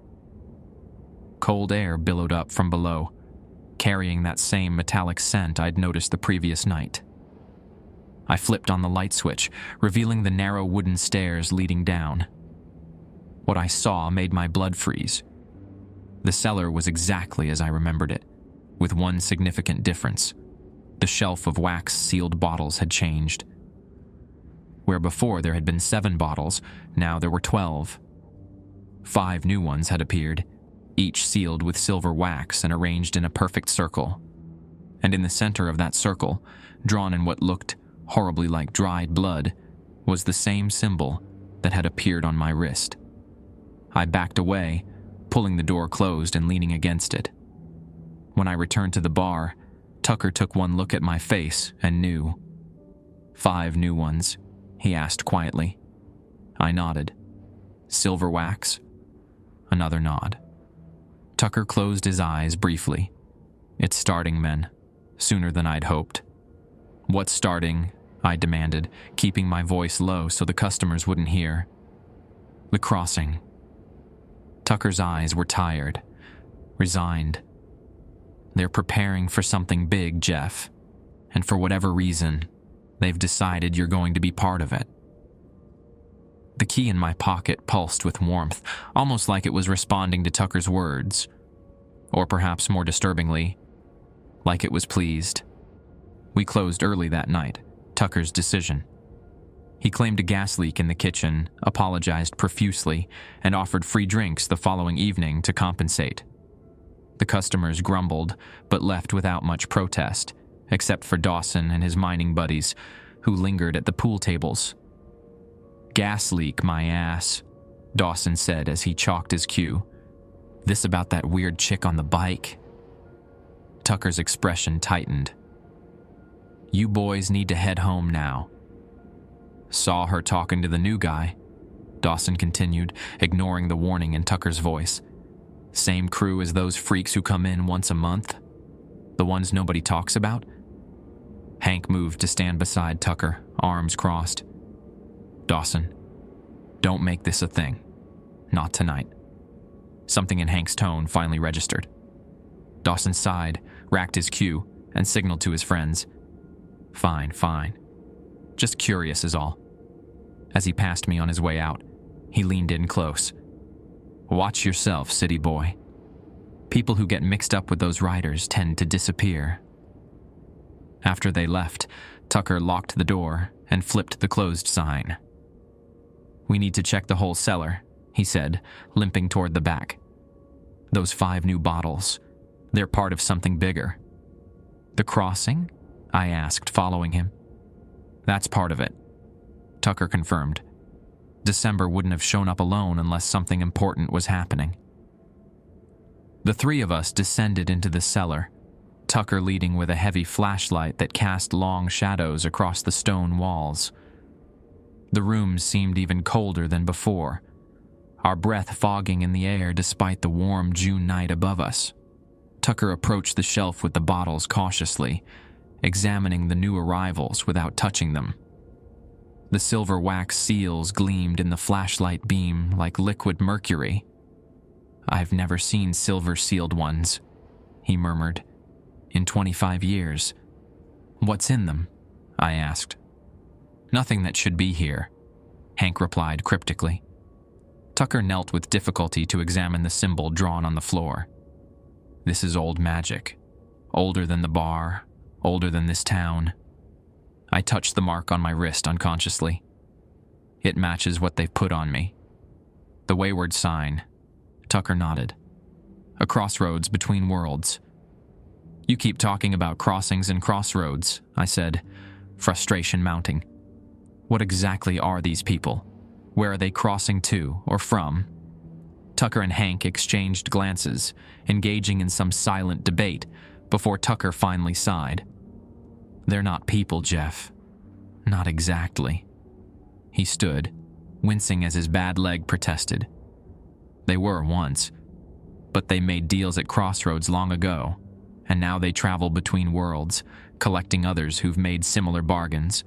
Cold air billowed up from below, carrying that same metallic scent I'd noticed the previous night. I flipped on the light switch, revealing the narrow wooden stairs leading down. What I saw made my blood freeze. The cellar was exactly as I remembered it, with one significant difference. The shelf of wax-sealed bottles had changed. Where before there had been 7 bottles, now there were 12. 5 new ones had appeared, each sealed with silver wax and arranged in a perfect circle. And in the center of that circle, drawn in what looked horribly like dried blood, was the same symbol that had appeared on my wrist. I backed away, pulling the door closed and leaning against it. When I returned to the bar, Tucker took one look at my face and knew. 5 new ones, he asked quietly. I nodded. Silver wax? Another nod. Tucker closed his eyes briefly. It's starting, men. Sooner than I'd hoped. What's starting? I demanded, keeping my voice low so the customers wouldn't hear. The crossing. Tucker's eyes were tired, resigned. They're preparing for something big, Jeff. And for whatever reason, they've decided you're going to be part of it. The key in my pocket pulsed with warmth, almost like it was responding to Tucker's words. Or perhaps more disturbingly, like it was pleased. We closed early that night, Tucker's decision. He claimed a gas leak in the kitchen, apologized profusely, and offered free drinks the following evening to compensate. The customers grumbled, but left without much protest, except for Dawson and his mining buddies, who lingered at the pool tables. Gas leak, my ass, Dawson said as he chalked his cue. This about that weird chick on the bike? Tucker's expression tightened. You boys need to head home now. Saw her talking to the new guy, Dawson continued, ignoring the warning in Tucker's voice. Same crew as those freaks who come in once a month? The ones nobody talks about? Hank moved to stand beside Tucker, arms crossed. Dawson, don't make this a thing. Not tonight. Something in Hank's tone finally registered. Dawson sighed, racked his cue, and signaled to his friends. Fine, fine. Just curious is all. As he passed me on his way out, he leaned in close. Watch yourself, city boy. People who get mixed up with those riders tend to disappear. After they left, Tucker locked the door and flipped the closed sign. We need to check the whole cellar, he said, limping toward the back. Those 5 new bottles, they're part of something bigger. The crossing? I asked, following him. That's part of it, Tucker confirmed. December wouldn't have shown up alone unless something important was happening. The 3 of us descended into the cellar, Tucker leading with a heavy flashlight that cast long shadows across the stone walls. The room seemed even colder than before, our breath fogging in the air despite the warm June night above us. Tucker approached the shelf with the bottles cautiously, examining the new arrivals without touching them. The silver wax seals gleamed in the flashlight beam like liquid mercury. I've never seen silver-sealed ones, he murmured, in 25 years. What's in them? I asked. Nothing that should be here, Hank replied cryptically. Tucker knelt with difficulty to examine the symbol drawn on the floor. This is old magic. Older than the bar, older than this town. I touched the mark on my wrist unconsciously. It matches what they've put on me. The wayward sign. Tucker nodded. A crossroads between worlds. You keep talking about crossings and crossroads, I said, frustration mounting. What exactly are these people? Where are they crossing to or from? Tucker and Hank exchanged glances, engaging in some silent debate, before Tucker finally sighed. They're not people, Jeff. Not exactly. He stood, wincing as his bad leg protested. They were once, but they made deals at crossroads long ago, and now they travel between worlds, collecting others who've made similar bargains.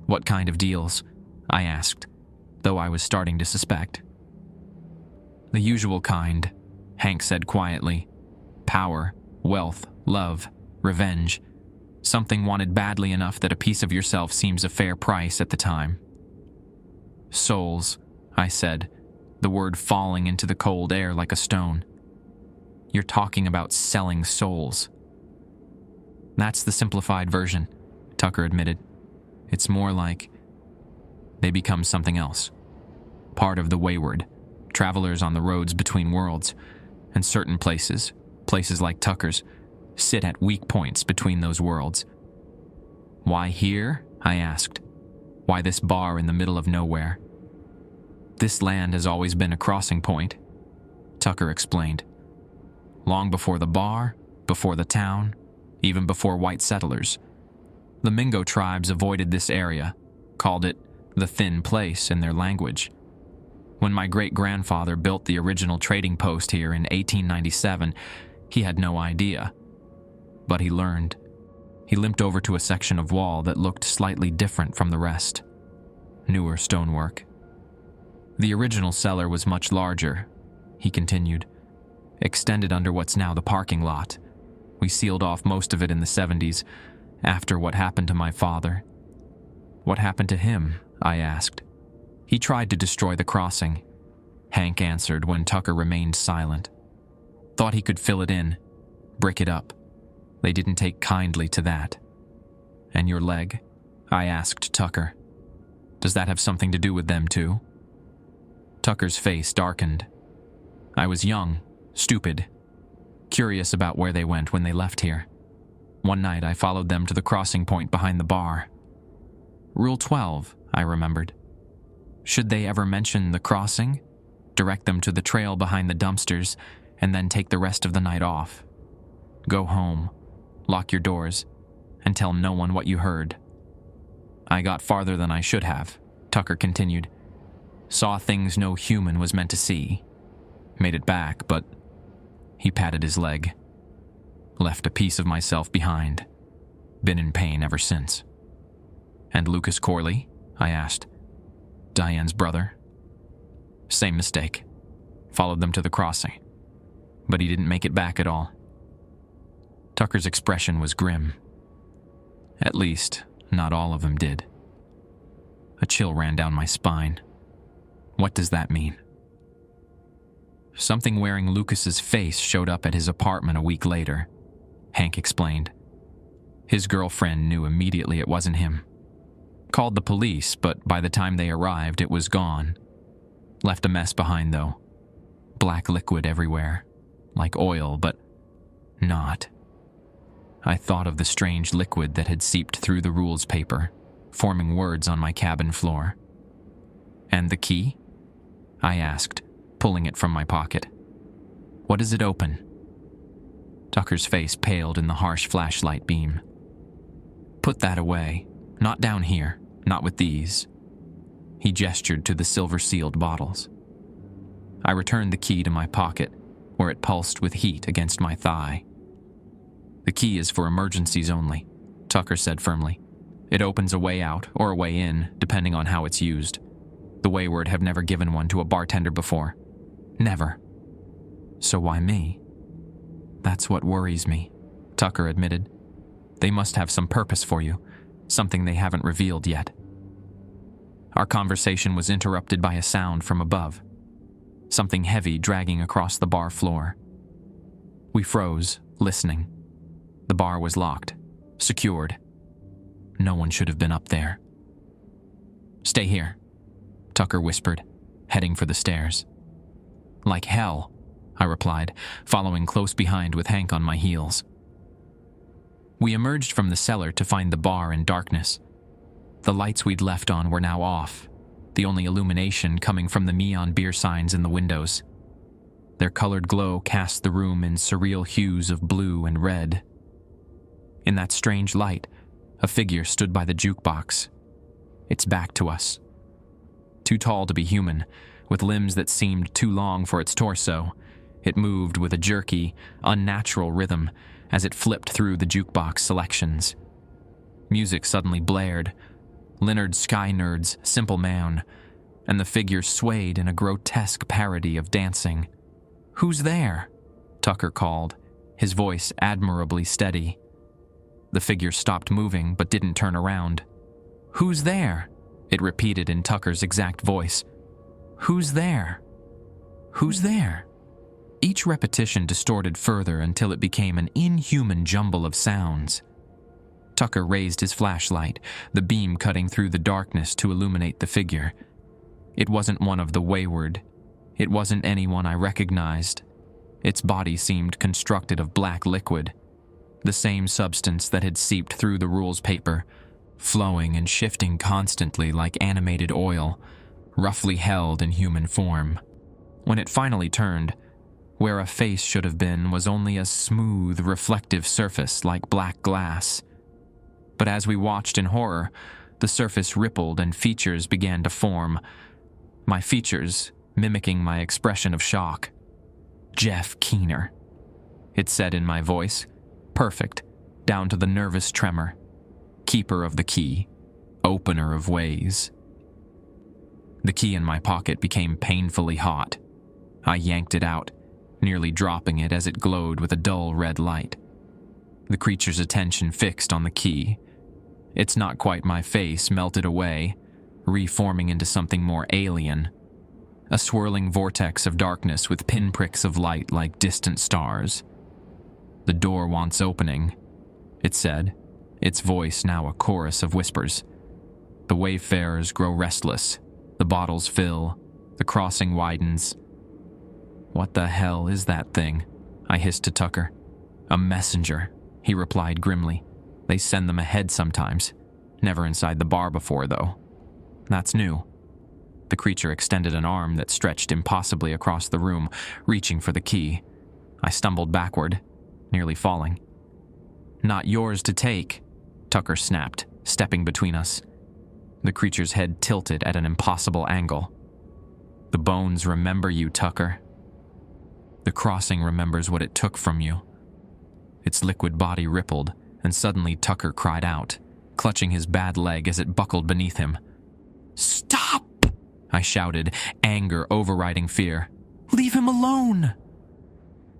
What kind of deals? I asked, though I was starting to suspect. The usual kind, Hank said quietly. Power, wealth, love, revenge. Something wanted badly enough that a piece of yourself seems a fair price at the time. Souls, I said, the word falling into the cold air like a stone. You're talking about selling souls. That's the simplified version, Tucker admitted. It's more like they become something else. Part of the wayward, travelers on the roads between worlds, and certain places like Tucker's, sit at weak points between those worlds. Why here? I asked. Why this bar in the middle of nowhere? This land has always been a crossing point, Tucker explained. Long before the bar, before the town, even before white settlers. The Mingo tribes avoided this area, called it the Thin Place in their language. When my great-grandfather built the original trading post here in 1897, he had no idea. But he learned. He limped over to a section of wall that looked slightly different from the rest. Newer stonework. The original cellar was much larger, he continued. Extended under what's now the parking lot. We sealed off most of it in the 70s, after what happened to my father. What happened to him? I asked. He tried to destroy the crossing, Hank answered when Tucker remained silent. Thought he could fill it in, brick it up. They didn't take kindly to that. And your leg? I asked Tucker. Does that have something to do with them too? Tucker's face darkened. I was young, stupid, curious about where they went when they left here. One night I followed them to the crossing point behind the bar. Rule 12, I remembered. Should they ever mention the crossing, direct them to the trail behind the dumpsters, and then take the rest of the night off. Go home, lock your doors, and tell no one what you heard. I got farther than I should have, Tucker continued. Saw things no human was meant to see. Made it back, but he patted his leg. Left a piece of myself behind. Been in pain ever since. And Lucas Corley? I asked. Diane's brother? Same mistake. Followed them to the crossing. But he didn't make it back at all. Tucker's expression was grim. At least, not all of them did. A chill ran down my spine. What does that mean? Something wearing Lucas's face showed up at his apartment a week later, Hank explained. His girlfriend knew immediately it wasn't him. Called the police, but by the time they arrived, it was gone. Left a mess behind, though. Black liquid everywhere. Like oil, but not. I thought of the strange liquid that had seeped through the rules paper, forming words on my cabin floor. And the key? I asked, pulling it from my pocket. What does it open? Tucker's face paled in the harsh flashlight beam. Put that away. Not down here. Not with these. He gestured to the silver-sealed bottles. I returned the key to my pocket, where it pulsed with heat against my thigh. The key is for emergencies only, Tucker said firmly. It opens a way out or a way in, depending on how it's used. The wayward have never given one to a bartender before. Never. So why me? That's what worries me, Tucker admitted. They must have some purpose for you, something they haven't revealed yet. Our conversation was interrupted by a sound from above. Something heavy dragging across the bar floor. We froze, listening. The bar was locked, secured. No one should have been up there. Stay here, Tucker whispered, heading for the stairs. Like hell, I replied, following close behind with Hank on my heels. We emerged from the cellar to find the bar in darkness. The lights we'd left on were now off, the only illumination coming from the neon beer signs in the windows. Their colored glow cast the room in surreal hues of blue and red. In that strange light, a figure stood by the jukebox, its back to us. Too tall to be human, with limbs that seemed too long for its torso, it moved with a jerky, unnatural rhythm as it flipped through the jukebox selections. Music suddenly blared, Leonard Skynerd's Simple Man, and the figure swayed in a grotesque parody of dancing. "Who's there?" Tucker called, his voice admirably steady. The figure stopped moving but didn't turn around. "Who's there?" it repeated in Tucker's exact voice. "Who's there? Who's there?" Each repetition distorted further until it became an inhuman jumble of sounds. Tucker raised his flashlight, the beam cutting through the darkness to illuminate the figure. It wasn't one of the wayward. It wasn't anyone I recognized. Its body seemed constructed of black liquid, the same substance that had seeped through the rules paper, flowing and shifting constantly like animated oil, roughly held in human form. When it finally turned, where a face should have been was only a smooth, reflective surface like black glass. But as we watched in horror, the surface rippled and features began to form. My features mimicking my expression of shock. "Jeff Keener," it said in my voice, perfect, down to the nervous tremor. "Keeper of the key, opener of ways." The key in my pocket became painfully hot. I yanked it out, nearly dropping it as it glowed with a dull red light. The creature's attention fixed on the key. Its not quite my face melted away, reforming into something more alien. A swirling vortex of darkness with pinpricks of light like distant stars. "The door wants opening," it said, its voice now a chorus of whispers. "The wayfarers grow restless. The bottles fill. The crossing widens." "What the hell is that thing?" I hissed to Tucker. "A messenger," he replied grimly. "They send them ahead sometimes. Never inside the bar before, though. That's new." The creature extended an arm that stretched impossibly across the room, reaching for the key. I stumbled backward, nearly falling. "Not yours to take," Tucker snapped, stepping between us. The creature's head tilted at an impossible angle. "The bones remember you, Tucker. The crossing remembers what it took from you." Its liquid body rippled, and suddenly Tucker cried out, clutching his bad leg as it buckled beneath him. "Stop!" I shouted, anger overriding fear. "Leave him alone!"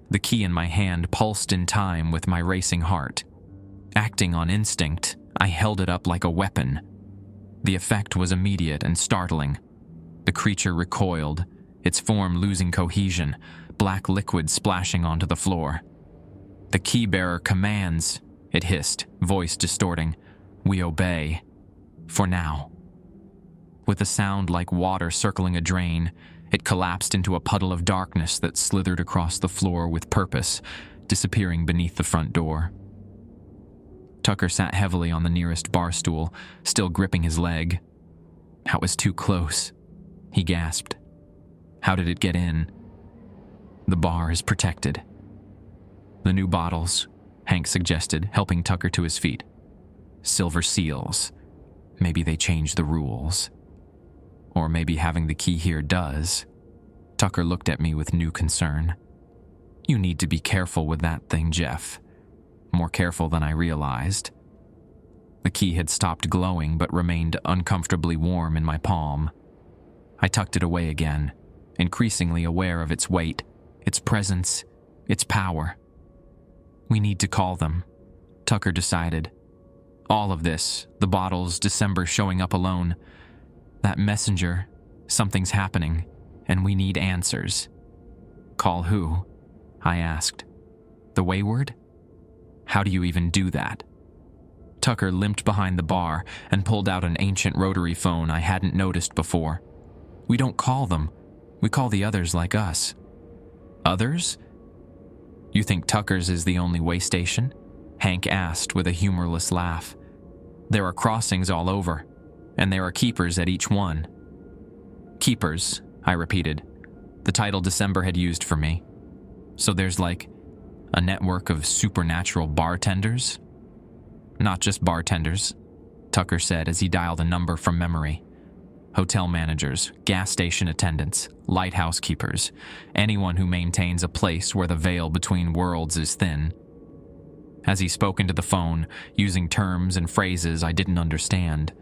The key in my hand pulsed in time with my racing heart. Acting on instinct, I held it up like a weapon. The effect was immediate and startling. The creature recoiled, its form losing cohesion, black liquid splashing onto the floor. "The key bearer commands," it hissed, voice distorting. "We obey. For now." With a sound like water circling a drain, it collapsed into a puddle of darkness that slithered across the floor with purpose, disappearing beneath the front door. Tucker sat heavily on the nearest bar stool, still gripping his leg. "That was too close," he gasped. "How did it get in?" "The bar is protected." "The new bottles," Hank suggested, helping Tucker to his feet. "Silver seals. Maybe they changed the rules. Or maybe having the key here does." Tucker looked at me with new concern. "You need to be careful with that thing, Jeff. More careful than I realized." The key had stopped glowing but remained uncomfortably warm in my palm. I tucked it away again, increasingly aware of its weight, its presence, its power. "We need to call them," Tucker decided. "All of this, the bottles, December showing up alone. That messenger, something's happening, and we need answers." "Call who?" I asked. "The wayward? How do you even do that?" Tucker limped behind the bar and pulled out an ancient rotary phone I hadn't noticed before. "We don't call them. We call the others like us." "Others? You think Tucker's is the only way station?" Hank asked with a humorless laugh. "There are crossings all over. and there are keepers at each one. Keepers, I repeated, the title December had used for me. So there's like a network of supernatural bartenders? Not just bartenders, Tucker said as he dialed a number from memory. Hotel managers, gas station attendants, lighthouse keepers, anyone who maintains a place where the veil between worlds is thin. As he spoke into the phone, using terms and phrases I didn't understand,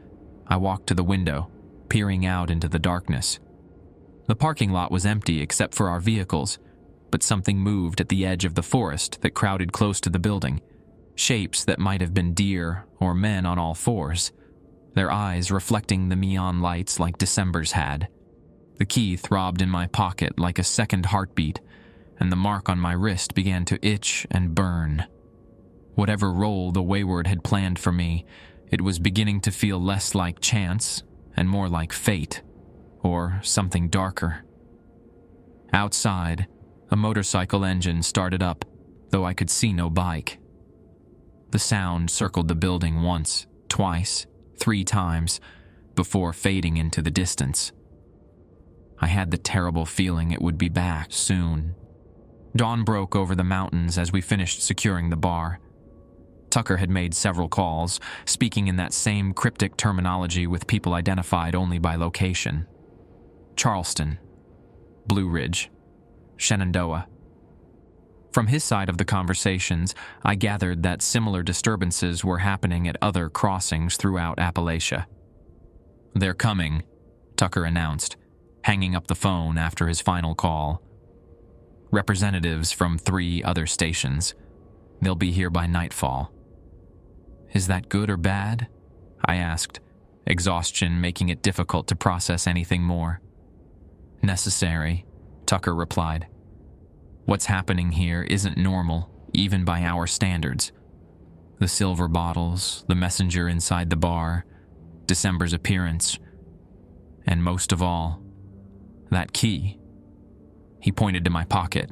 I walked to the window, peering out into the darkness. The parking lot was empty except for our vehicles, but something moved at the edge of the forest that crowded close to the building, shapes that might have been deer or men on all fours, their eyes reflecting the neon lights like December's had. The key throbbed in my pocket like a second heartbeat, and the mark on my wrist began to itch and burn. Whatever role the Wayward had planned for me, it was beginning to feel less like chance and more like fate, or something darker. Outside, a motorcycle engine started up, though I could see no bike. The sound circled the building once, twice, 3 times, before fading into the distance. I had the terrible feeling it would be back soon. Dawn broke over the mountains as we finished securing the bar. Tucker had made several calls, speaking in that same cryptic terminology with people identified only by location. Charleston, Blue Ridge, Shenandoah. From his side of the conversations, I gathered that similar disturbances were happening at other crossings throughout Appalachia. "They're coming," Tucker announced, hanging up the phone after his final call. "Representatives from 3 other stations. They'll be here by nightfall." "Is that good or bad?" I asked, exhaustion making it difficult to process anything more. "Necessary," Tucker replied. "What's happening here isn't normal, even by our standards. The silver bottles, the messenger inside the bar, December's appearance, and most of all, that key." He pointed to my pocket.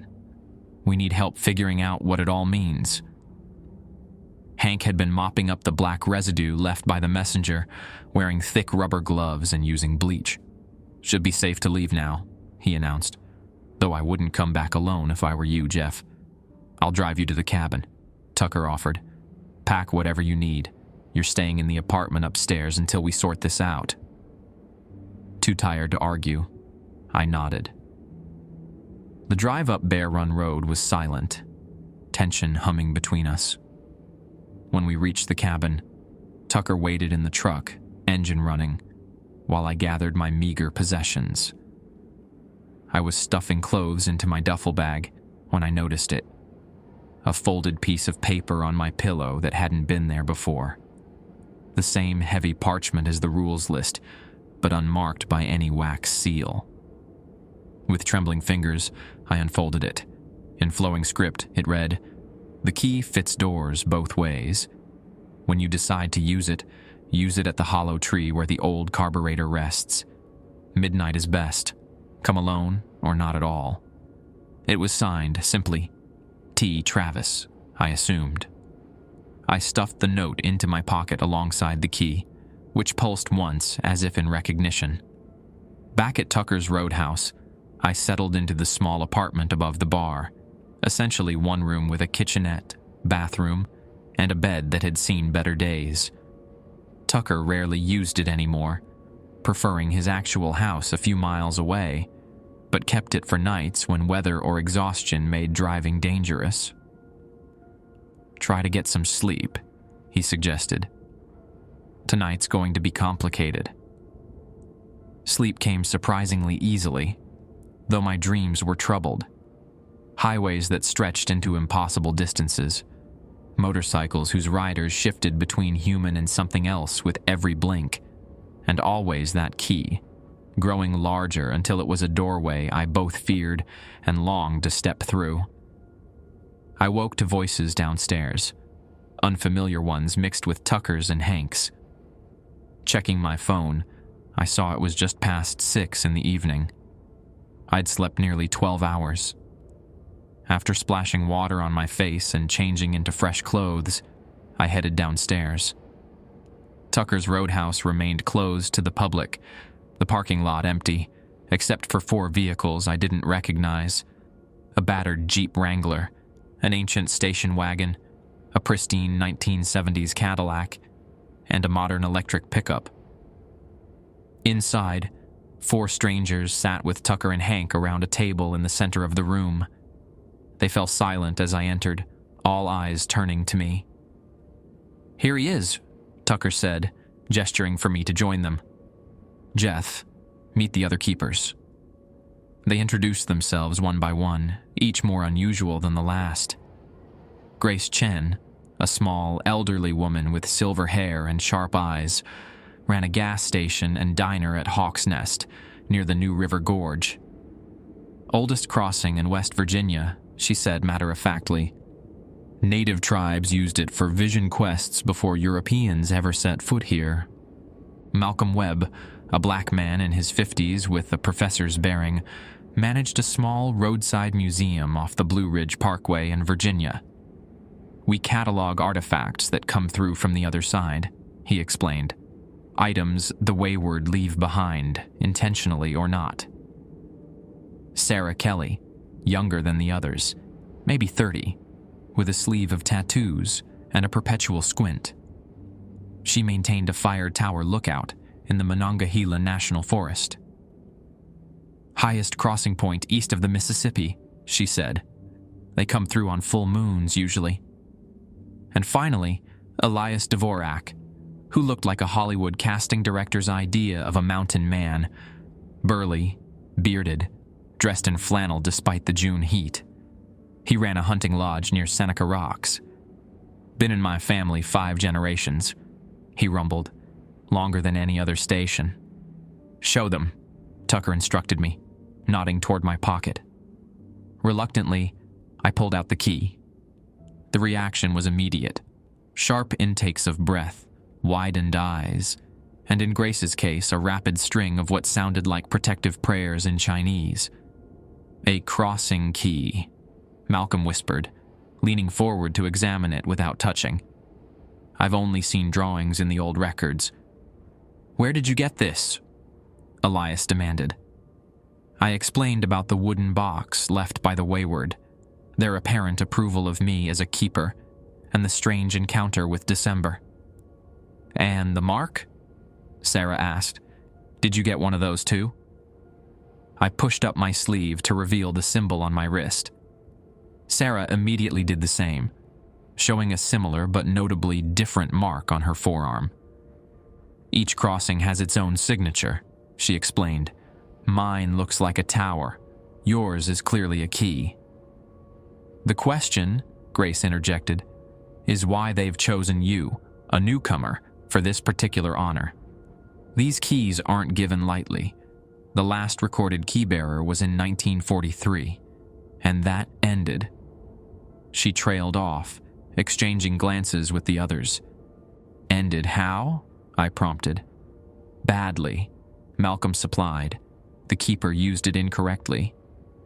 "We need help figuring out what it all means." Hank had been mopping up the black residue left by the messenger, wearing thick rubber gloves and using bleach. "Should be safe to leave now," he announced. "Though I wouldn't come back alone if I were you, Jeff." "I'll drive you to the cabin," Tucker offered. "Pack whatever you need. You're staying in the apartment upstairs until we sort this out." Too tired to argue, I nodded. The drive up Bear Run Road was silent, tension humming between us. When we reached the cabin, Tucker waited in the truck, engine running, while I gathered my meager possessions. I was stuffing clothes into my duffel bag when I noticed it. A folded piece of paper on my pillow that hadn't been there before. The same heavy parchment as the rules list, but unmarked by any wax seal. With trembling fingers, I unfolded it. In flowing script, it read, "The key fits doors both ways. When you decide to use it at the hollow tree where the old carburetor rests. Midnight is best. Come alone or not at all." It was signed simply, T. Travis, I assumed. I stuffed the note into my pocket alongside the key, which pulsed once as if in recognition. Back at Tucker's Roadhouse, I settled into the small apartment above the bar, essentially one room with a kitchenette, bathroom, and a bed that had seen better days. Tucker rarely used it anymore, preferring his actual house a few miles away, but kept it for nights when weather or exhaustion made driving dangerous. "Try to get some sleep," he suggested. "Tonight's going to be complicated." Sleep came surprisingly easily, though my dreams were troubled. Highways that stretched into impossible distances. Motorcycles whose riders shifted between human and something else with every blink. And always that key, growing larger until it was a doorway I both feared and longed to step through. I woke to voices downstairs, unfamiliar ones mixed with Tucker's and Hank's. Checking my phone, I saw it was just past 6 in the evening. I'd slept nearly 12 hours. After splashing water on my face and changing into fresh clothes, I headed downstairs. Tucker's Roadhouse remained closed to the public, the parking lot empty, except for 4 vehicles I didn't recognize: a battered Jeep Wrangler, an ancient station wagon, a pristine 1970s Cadillac, and a modern electric pickup. Inside, 4 strangers sat with Tucker and Hank around a table in the center of the room. They fell silent as I entered, all eyes turning to me. "Here he is," Tucker said, gesturing for me to join them. "Jeff, meet the other keepers." They introduced themselves one by one, each more unusual than the last. Grace Chen, a small, elderly woman with silver hair and sharp eyes, ran a gas station and diner at Hawk's Nest, near the New River Gorge. "Oldest crossing in West Virginia," she said matter-of-factly. "Native tribes used it for vision quests before Europeans ever set foot here." Malcolm Webb, a black man in his 50s with a professor's bearing, managed a small roadside museum off the Blue Ridge Parkway in Virginia. "We catalog artifacts that come through from the other side," he explained. "Items the wayward leave behind, intentionally or not." Sarah Kelly, younger than the others, maybe 30, with a sleeve of tattoos and a perpetual squint. She maintained a fire tower lookout in the Monongahela National Forest. "Highest crossing point east of the Mississippi," she said. "They come through on full moons usually." And finally, Elias Dvorak, who looked like a Hollywood casting director's idea of a mountain man, burly, bearded, dressed in flannel despite the June heat. He ran a hunting lodge near Seneca Rocks. "Been in my family 5 generations," he rumbled, "longer than any other station." "Show them," Tucker instructed me, nodding toward my pocket. Reluctantly, I pulled out the key. The reaction was immediate. Sharp intakes of breath, widened eyes, and in Grace's case, a rapid string of what sounded like protective prayers in Chinese. "A crossing key," Malcolm whispered, leaning forward to examine it without touching. "I've only seen drawings in the old records." "Where did you get this?" Elias demanded. I explained about the wooden box left by the wayward, their apparent approval of me as a keeper, and the strange encounter with December. "And the mark?" Sarah asked. "Did you get one of those too?" I pushed up my sleeve to reveal the symbol on my wrist. Sarah immediately did the same, showing a similar but notably different mark on her forearm. "Each crossing has its own signature," she explained. "Mine looks like a tower. Yours is clearly a key." "The question," Grace interjected, "is why they've chosen you, a newcomer, for this particular honor. These keys aren't given lightly. The last recorded keybearer was in 1943, and that ended." She trailed off, exchanging glances with the others. "Ended how?" I prompted. "Badly," Malcolm supplied. "The keeper used it incorrectly.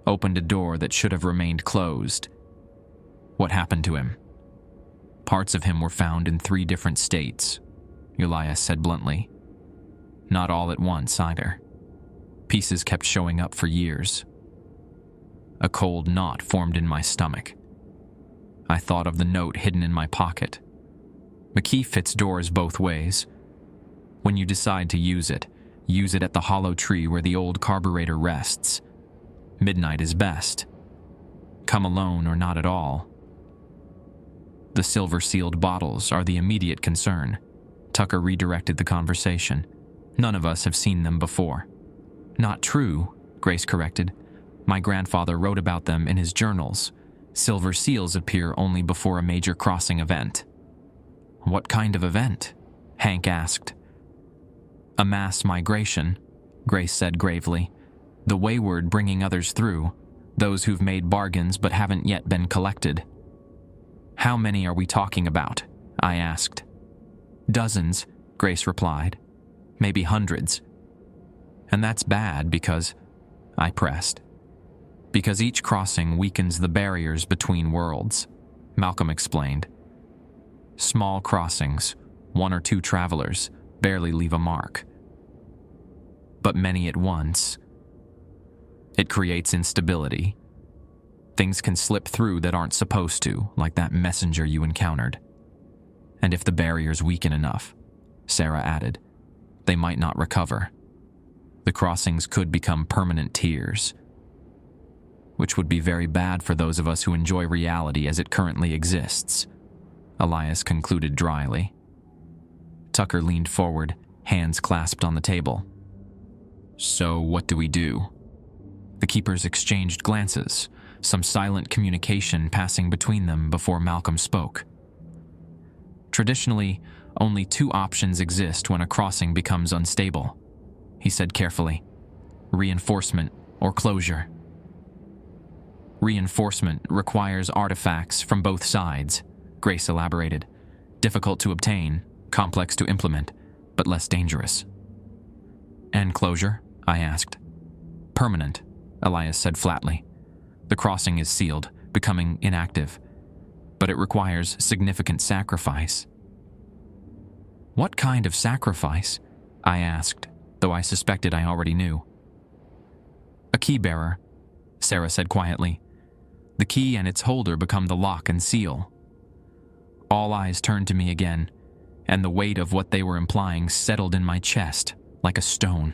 Opened a door that should have remained closed." "What happened to him?" "Parts of him were found in 3 different states," Elias said bluntly. "Not all at once, either. Pieces kept showing up for years." A cold knot formed in my stomach. I thought of the note hidden in my pocket. The key fits doors both ways. When you decide to use it at the hollow tree where the old carburetor rests. Midnight is best. Come alone or not at all. The silver-sealed bottles are the immediate concern. Tucker redirected the conversation. "None of us have seen them before." "Not true," Grace corrected. "My grandfather wrote about them in his journals. Silver seals appear only before a major crossing event." "What kind of event?" Hank asked. "A mass migration," Grace said gravely. "The wayward bringing others through, those who've made bargains but haven't yet been collected." "How many are we talking about?" I asked. "Dozens," Grace replied. "Maybe hundreds." "And that's bad because," I pressed. "Because each crossing weakens the barriers between worlds," Malcolm explained. "Small crossings, 1 or 2 travelers, barely leave a mark. But many at once. It creates instability. Things can slip through that aren't supposed to, like that messenger you encountered. And if the barriers weaken enough, Sarah added, they might not recover. The crossings could become permanent tears, which would be very bad for those of us who enjoy reality as it currently exists, Elias concluded dryly. Tucker leaned forward, hands clasped on the table. So what do we do? The keepers exchanged glances, some silent communication passing between them before Malcolm spoke. Traditionally, only two options exist when a crossing becomes unstable, he said carefully. Reinforcement or closure. Reinforcement requires artifacts from both sides, Grace elaborated. Difficult to obtain, complex to implement, but less dangerous. And closure? I asked. Permanent, Elias said flatly. The crossing is sealed, becoming inactive, but it requires significant sacrifice. What kind of sacrifice? I asked, though I suspected I already knew. A key bearer, Sarah said quietly. The key and its holder become the lock and seal. All eyes turned to me again, and the weight of what they were implying settled in my chest like a stone.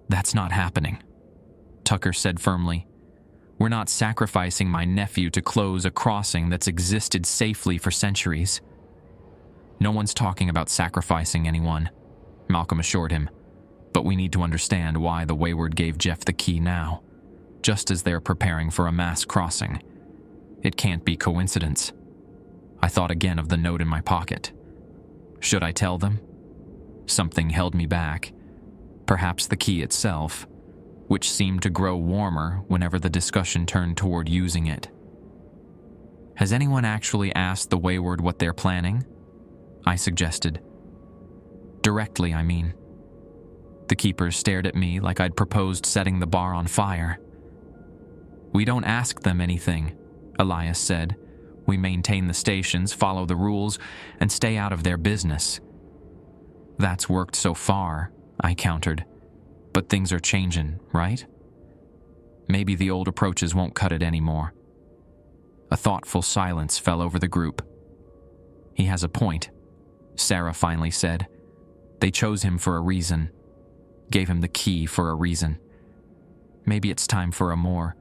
That's not happening, Tucker said firmly. We're not sacrificing my nephew to close a crossing that's existed safely for centuries. No one's talking about sacrificing anyone, Malcolm assured him, but we need to understand why the Wayward gave Jeff the key now, just as they're preparing for a mass crossing. It can't be coincidence. I thought again of the note in my pocket. Should I tell them? Something held me back. Perhaps the key itself, which seemed to grow warmer whenever the discussion turned toward using it. Has anyone actually asked the Wayward what they're planning? I suggested. Directly, I mean. The keepers stared at me like I'd proposed setting the bar on fire. We don't ask them anything, Elias said. We maintain the stations, follow the rules, and stay out of their business. That's worked so far, I countered. But things are changing, right? Maybe the old approaches won't cut it anymore. A thoughtful silence fell over the group. He has a point, Sarah finally said. They chose him for a reason. Gave him the key for a reason. Maybe it's time for a more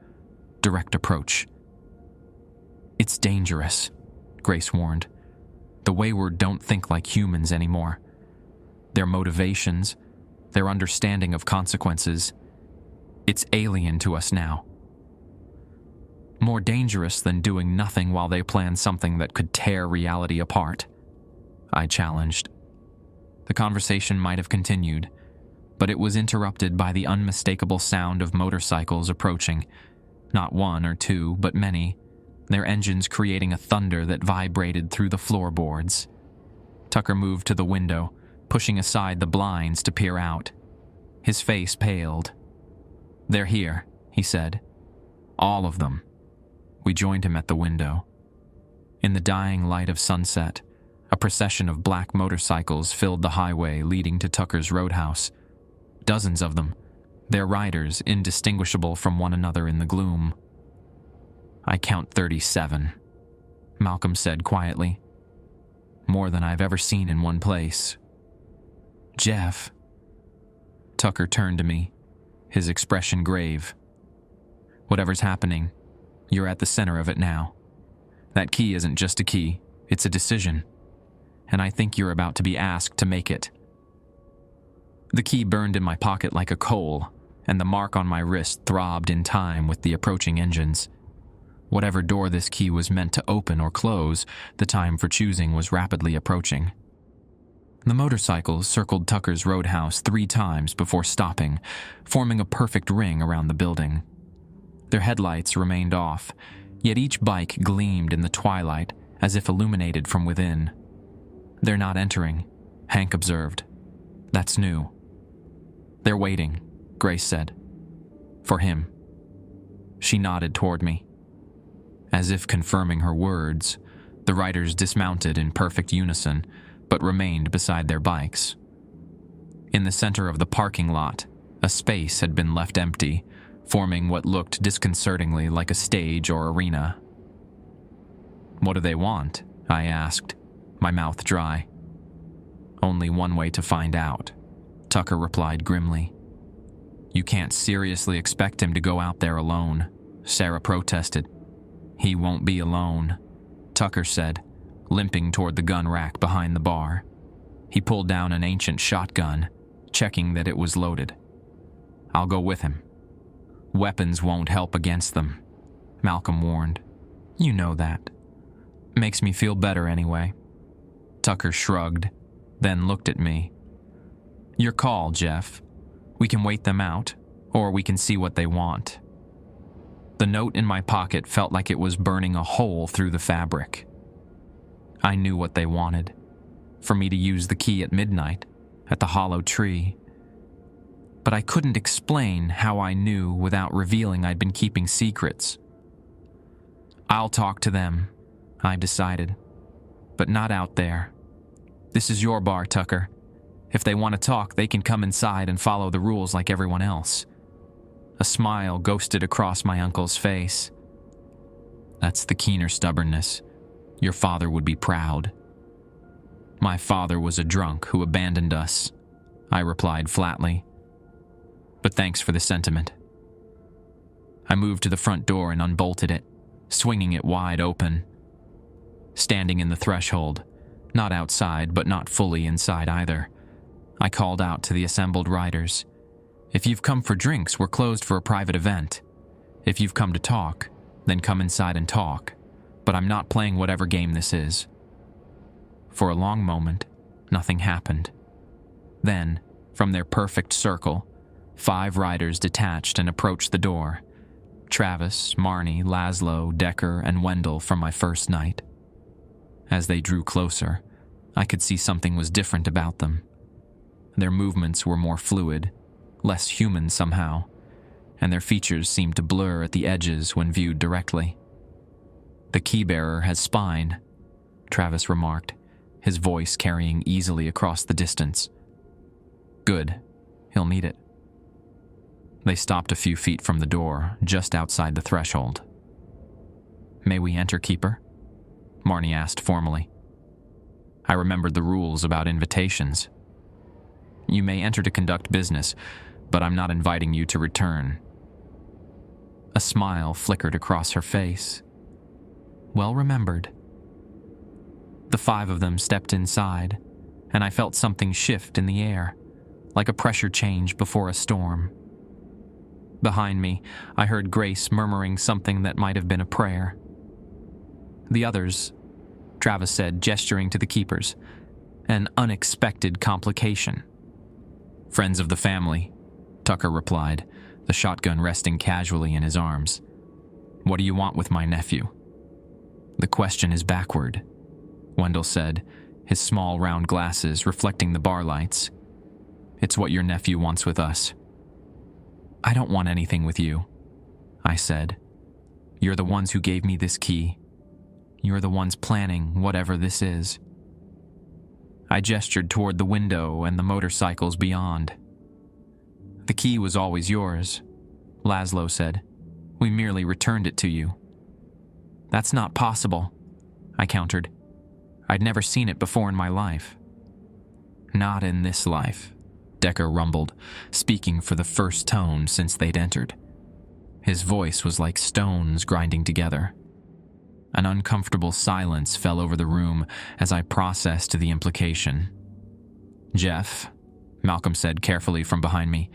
direct approach. It's dangerous, Grace warned. The Wayward don't think like humans anymore. Their motivations, their understanding of consequences, it's alien to us now. More dangerous than doing nothing while they plan something that could tear reality apart, I challenged. The conversation might have continued, but it was interrupted by the unmistakable sound of motorcycles approaching. Not one or two, but many, their engines creating a thunder that vibrated through the floorboards. Tucker moved to the window, pushing aside the blinds to peer out. His face paled. They're here, he said. All of them. We joined him at the window. In the dying light of sunset, a procession of black motorcycles filled the highway leading to Tucker's roadhouse. Dozens of them, their riders indistinguishable from one another in the gloom. I count 37, Malcolm said quietly. More than I've ever seen in one place. Jeff. Tucker turned to me, his expression grave. Whatever's happening, you're at the center of it now. That key isn't just a key, it's a decision. And I think you're about to be asked to make it. The key burned in my pocket like a coal, and the mark on my wrist throbbed in time with the approaching engines. Whatever door this key was meant to open or close, the time for choosing was rapidly approaching. The motorcycles circled Tucker's roadhouse 3 times before stopping, forming a perfect ring around the building. Their headlights remained off, yet each bike gleamed in the twilight as if illuminated from within. They're not entering, Hank observed. That's new. They're waiting, Grace said. For him. She nodded toward me. As if confirming her words, the riders dismounted in perfect unison, but remained beside their bikes. In the center of the parking lot, a space had been left empty, forming what looked disconcertingly like a stage or arena. "What do they want?" I asked, my mouth dry. "Only one way to find out," Tucker replied grimly. "You can't seriously expect him to go out there alone," Sarah protested. "He won't be alone," Tucker said, limping toward the gun rack behind the bar. He pulled down an ancient shotgun, checking that it was loaded. "I'll go with him." "Weapons won't help against them," Malcolm warned. "You know that." "Makes me feel better anyway." Tucker shrugged, then looked at me. "Your call, Jeff. We can wait them out, or we can see what they want." The note in my pocket felt like it was burning a hole through the fabric. I knew what they wanted. For me to use the key at midnight, at the hollow tree. But I couldn't explain how I knew without revealing I'd been keeping secrets. "I'll talk to them," I decided. "But not out there. This is your bar, Tucker. If they want to talk, they can come inside and follow the rules like everyone else." A smile ghosted across my uncle's face. "That's the keener stubbornness. Your father would be proud." "My father was a drunk who abandoned us," I replied flatly. "But thanks for the sentiment." I moved to the front door and unbolted it, swinging it wide open. Standing in the threshold, not outside but not fully inside either, I called out to the assembled riders. "If you've come for drinks, we're closed for a private event. If you've come to talk, then come inside and talk. But I'm not playing whatever game this is." For a long moment, nothing happened. Then, from their perfect circle, 5 riders detached and approached the door. Travis, Marnie, Laszlo, Decker, and Wendell from my first night. As they drew closer, I could see something was different about them. Their movements were more fluid, less human somehow, and their features seemed to blur at the edges when viewed directly. "The keybearer has spine," Travis remarked, his voice carrying easily across the distance. "Good. He'll need it." They stopped a few feet from the door, just outside the threshold. "May we enter, Keeper?" Marnie asked formally. I remembered the rules about invitations. "You may enter to conduct business, but I'm not inviting you to return." A smile flickered across her face. Well remembered. The 5 of them stepped inside, and I felt something shift in the air, like a pressure change before a storm. Behind me, I heard Grace murmuring something that might have been a prayer. "The others," Travis said, gesturing to the keepers, "an unexpected complication." "Friends of the family," Tucker replied, the shotgun resting casually in his arms. "What do you want with my nephew?" "The question is backward," Wendell said, his small round glasses reflecting the bar lights. "It's what your nephew wants with us." "I don't want anything with you," I said. "You're the ones who gave me this key. You're the ones planning whatever this is." I gestured toward the window and the motorcycles beyond. "The key was always yours," Laszlo said. "We merely returned it to you." "That's not possible," I countered. I'd never seen it before in my life. "Not in this life," Decker rumbled, speaking for the first tone since they'd entered. His voice was like stones grinding together. An uncomfortable silence fell over the room as I processed the implication. "Jeff," Malcolm said carefully from behind me,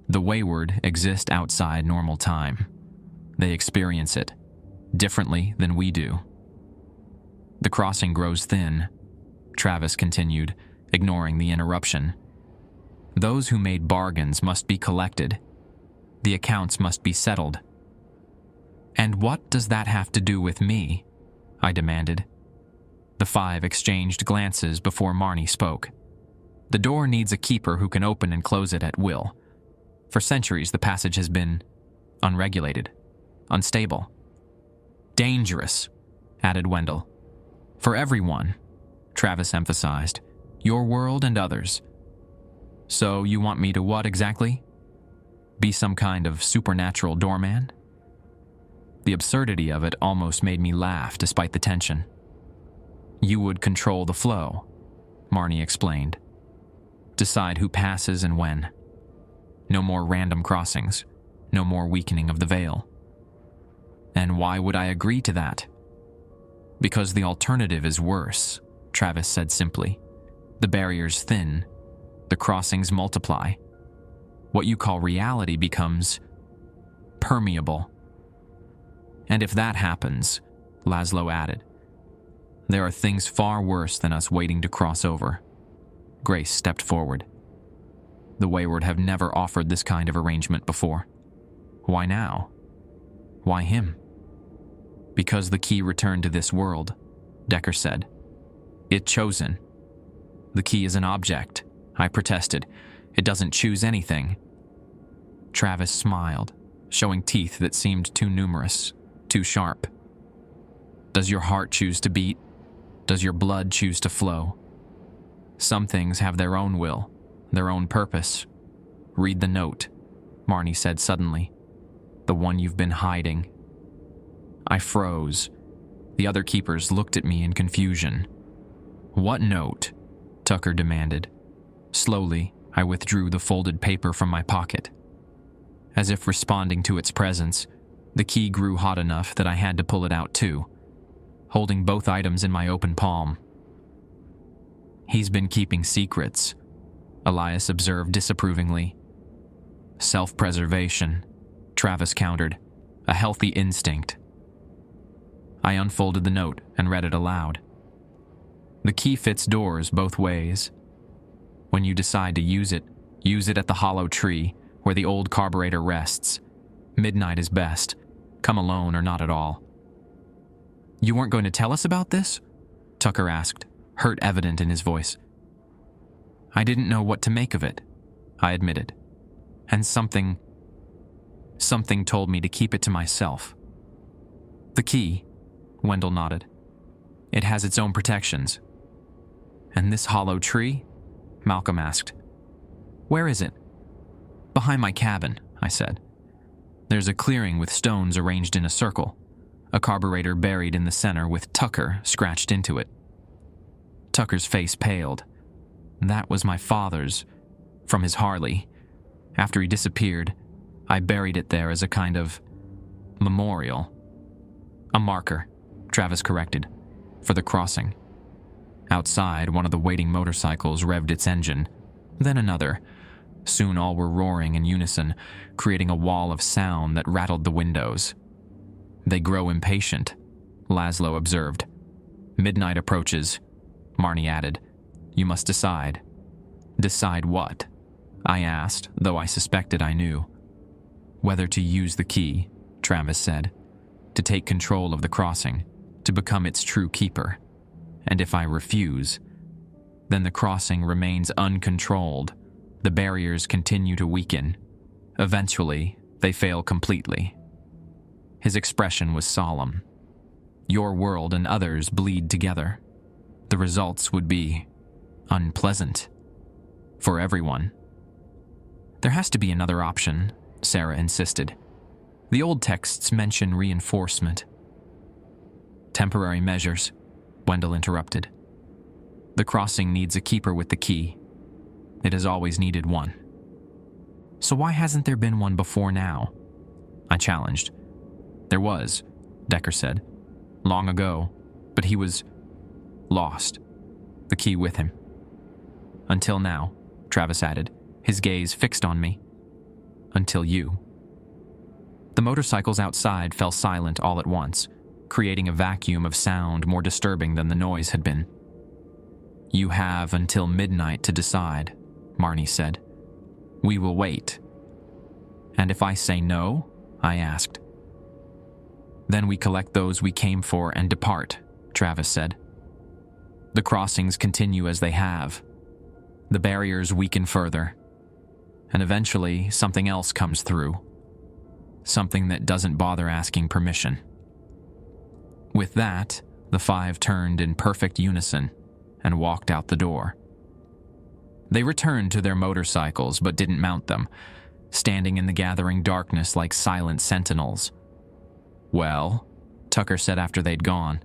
"the wayward exist outside normal time. They experience it differently than we do." "The crossing grows thin," Travis continued, ignoring the interruption. "Those who made bargains must be collected. The accounts must be settled." "And what does that have to do with me?" I demanded. The 5 exchanged glances before Marnie spoke. "The door needs a keeper who can open and close it at will. For centuries, the passage has been unregulated, unstable. Dangerous," added Wendell. "For everyone," Travis emphasized. Your world and others. So you want me to what exactly? Be some kind of supernatural doorman? The absurdity of it almost made me laugh despite the tension. You would control the flow, Marnie explained. Decide who passes and when. No more random crossings, no more weakening of the veil. And why would I agree to that? Because the alternative is worse, Travis said simply. The barriers thin, the crossings multiply. What you call reality becomes permeable. And if that happens, Laszlo added, there are things far worse than us waiting to cross over. Grace stepped forward. The Wayward have never offered this kind of arrangement before. Why now? Why him? Because the key returned to this world, Decker said. It chosen. The key is an object, I protested. It doesn't choose anything. Travis smiled, showing teeth that seemed too numerous, too sharp. Does your heart choose to beat? Does your blood choose to flow? Some things have their own will, their own purpose. Read the note, Marnie said suddenly. The one you've been hiding. I froze. The other keepers looked at me in confusion. What note? Tucker demanded. Slowly, I withdrew the folded paper from my pocket. As if responding to its presence, the key grew hot enough that I had to pull it out too, holding both items in my open palm. He's been keeping secrets, Elias observed disapprovingly. Self-preservation, Travis countered, a healthy instinct. I unfolded the note and read it aloud. The key fits doors both ways. When you decide to use it at the hollow tree where the old carburetor rests. Midnight is best. Come alone or not at all. You weren't going to tell us about this? Tucker asked, hurt evident in his voice. I didn't know what to make of it, I admitted. And something told me to keep it to myself. The key, Wendell nodded. It has its own protections. And this hollow tree? Malcolm asked. Where is it? Behind my cabin, I said. There's a clearing with stones arranged in a circle, a carburetor buried in the center with Tucker scratched into it. Tucker's face paled. That was my father's, from his Harley. After he disappeared, I buried it there as a kind of memorial. A marker, Travis corrected, for the crossing. Outside, one of the waiting motorcycles revved its engine, then another. Soon all were roaring in unison, creating a wall of sound that rattled the windows. They grow impatient, Laszlo observed. Midnight approaches, Marnie added. You must decide. Decide what? I asked, though I suspected I knew. Whether to use the key, Travis said. To take control of the crossing, to become its true keeper. And if I refuse, then the crossing remains uncontrolled. The barriers continue to weaken. Eventually, they fail completely. His expression was solemn. Your world and others bleed together. The results would be unpleasant. For everyone. There has to be another option, Sarah insisted. The old texts mention reinforcement. Temporary measures, Wendell interrupted. The crossing needs a keeper with the key. It has always needed one. So why hasn't there been one before now? I challenged. There was, Decker said. Long ago, but he was lost. The key with him. Until now, Travis added, his gaze fixed on me. Until you. The motorcycles outside fell silent all at once, creating a vacuum of sound more disturbing than the noise had been. You have until midnight to decide, Marnie said. We will wait. And if I say no, I asked. Then we collect those we came for and depart, Travis said. The crossings continue as they have. The barriers weaken further. And eventually, something else comes through. Something that doesn't bother asking permission. With that, the five turned in perfect unison and walked out the door. They returned to their motorcycles but didn't mount them, standing in the gathering darkness like silent sentinels. "Well," Tucker said after they'd gone,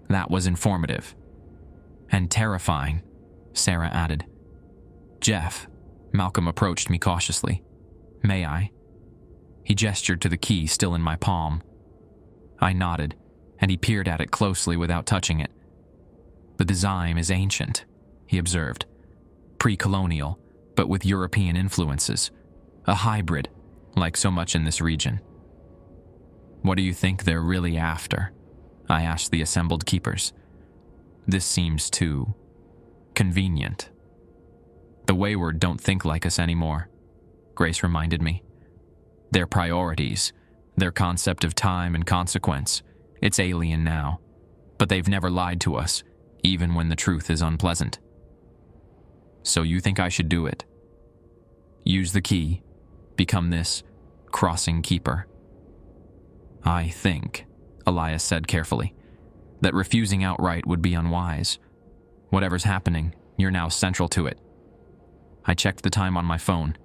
"that was informative." "And terrifying," Sarah added. "Jeff," Malcolm approached me cautiously. "May I?" He gestured to the key still in my palm. I nodded, and he peered at it closely without touching it. "The design is ancient," he observed. "Pre-colonial, but with European influences. A hybrid, like so much in this region." "What do you think they're really after?" I asked the assembled keepers. "This seems too convenient." "The Wayward don't think like us anymore," Grace reminded me. "Their priorities, their concept of time and consequence, it's alien now. But they've never lied to us, even when the truth is unpleasant." "So you think I should do it? Use the key, become this crossing keeper?" "I think," Elias said carefully, "that refusing outright would be unwise. Whatever's happening, you're now central to it." I checked the time on my phone.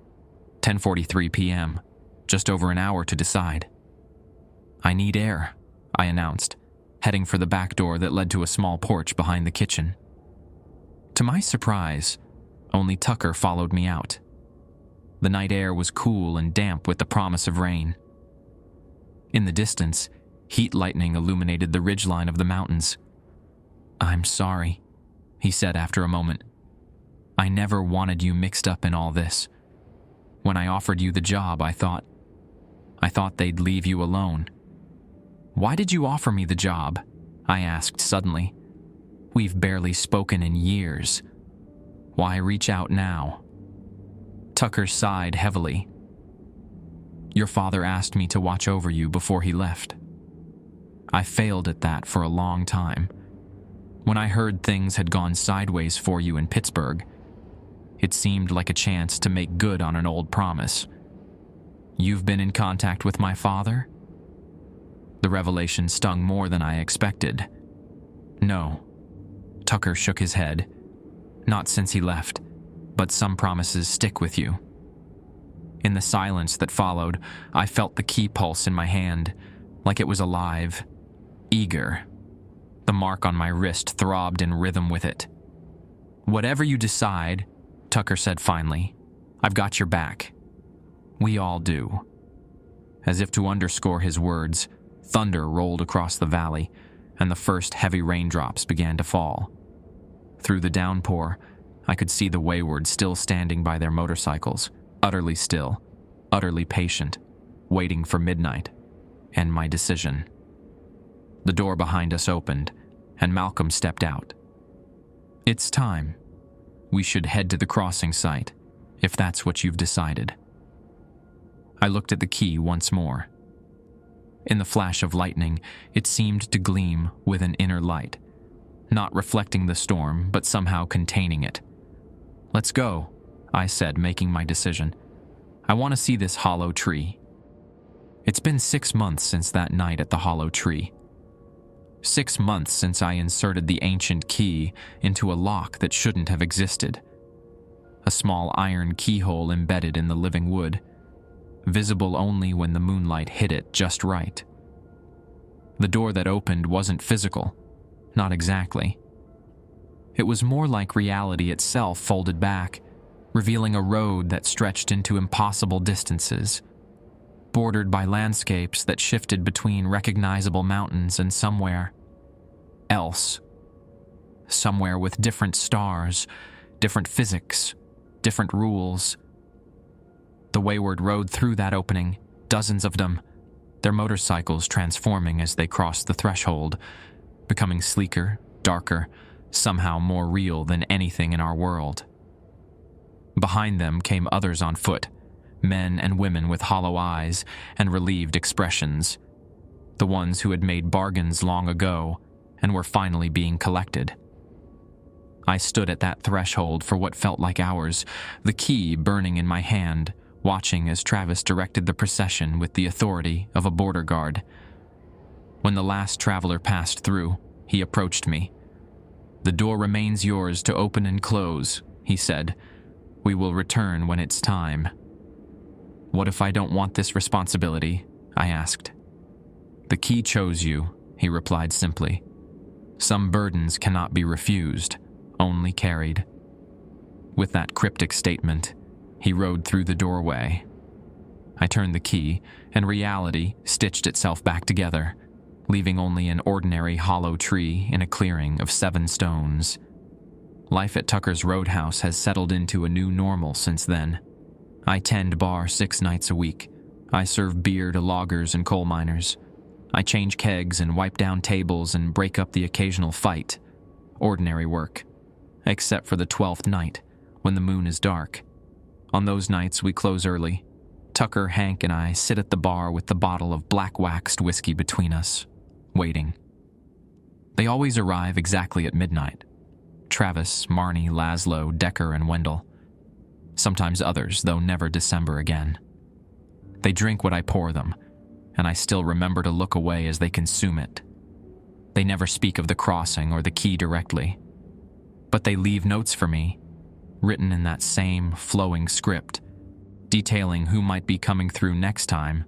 10:43 p.m., just over an hour to decide. "I need air," I announced, heading for the back door that led to a small porch behind the kitchen. To my surprise, only Tucker followed me out. The night air was cool and damp with the promise of rain. In the distance, heat lightning illuminated the ridgeline of the mountains. "I'm sorry," he said after a moment. "I never wanted you mixed up in all this. When I offered you the job, I thought they'd leave you alone." "Why did you offer me the job?" I asked suddenly. "We've barely spoken in years. Why reach out now?" Tucker sighed heavily. "Your father asked me to watch over you before he left. I failed at that for a long time. When I heard things had gone sideways for you in Pittsburgh, it seemed like a chance to make good on an old promise. You've been in contact with my father?" The revelation stung more than I expected. "No." Tucker shook his head. "Not since he left, but some promises stick with you." In the silence that followed, I felt the key pulse in my hand, like it was alive, eager. The mark on my wrist throbbed in rhythm with it. "Whatever you decide," Tucker said finally, "I've got your back. We all do." As if to underscore his words, thunder rolled across the valley, and the first heavy raindrops began to fall. Through the downpour, I could see the Wayward still standing by their motorcycles, utterly still, utterly patient, waiting for midnight, and my decision. The door behind us opened, and Malcolm stepped out. "It's time. We should head to the crossing site, if that's what you've decided." I looked at the key once more. In the flash of lightning, it seemed to gleam with an inner light, not reflecting the storm, but somehow containing it. "Let's go," I said, making my decision. "I want to see this hollow tree." It's been 6 months since that night at the hollow tree. 6 months since I inserted the ancient key into a lock that shouldn't have existed. A small iron keyhole embedded in the living wood, visible only when the moonlight hit it just right. The door that opened wasn't physical, not exactly. It was more like reality itself folded back, revealing a road that stretched into impossible distances, bordered by landscapes that shifted between recognizable mountains and somewhere else. Somewhere with different stars, different physics, different rules. The Wayward rode through that opening, dozens of them, their motorcycles transforming as they crossed the threshold, becoming sleeker, darker, somehow more real than anything in our world. Behind them came others on foot, men and women with hollow eyes and relieved expressions, the ones who had made bargains long ago and were finally being collected. I stood at that threshold for what felt like hours, the key burning in my hand, watching as Travis directed the procession with the authority of a border guard. When the last traveler passed through, he approached me. "The door remains yours to open and close," he said. "We will return when it's time." "What if I don't want this responsibility?" I asked. "The key chose you," he replied simply. "Some burdens cannot be refused, only carried." With that cryptic statement, he rode through the doorway. I turned the key, and reality stitched itself back together, leaving only an ordinary hollow tree in a clearing of 7 stones. Life at Tucker's Roadhouse has settled into a new normal since then. I tend bar 6 nights a week. I serve beer to loggers and coal miners. I change kegs and wipe down tables and break up the occasional fight. Ordinary work. Except for the 12th night, when the moon is dark. On those nights, we close early. Tucker, Hank, and I sit at the bar with the bottle of black-waxed whiskey between us, waiting. They always arrive exactly at midnight. Travis, Marnie, Laszlo, Decker, and Wendell. Sometimes others, though never December again. They drink what I pour them, and I still remember to look away as they consume it. They never speak of the crossing or the key directly, but they leave notes for me, written in that same flowing script, detailing who might be coming through next time,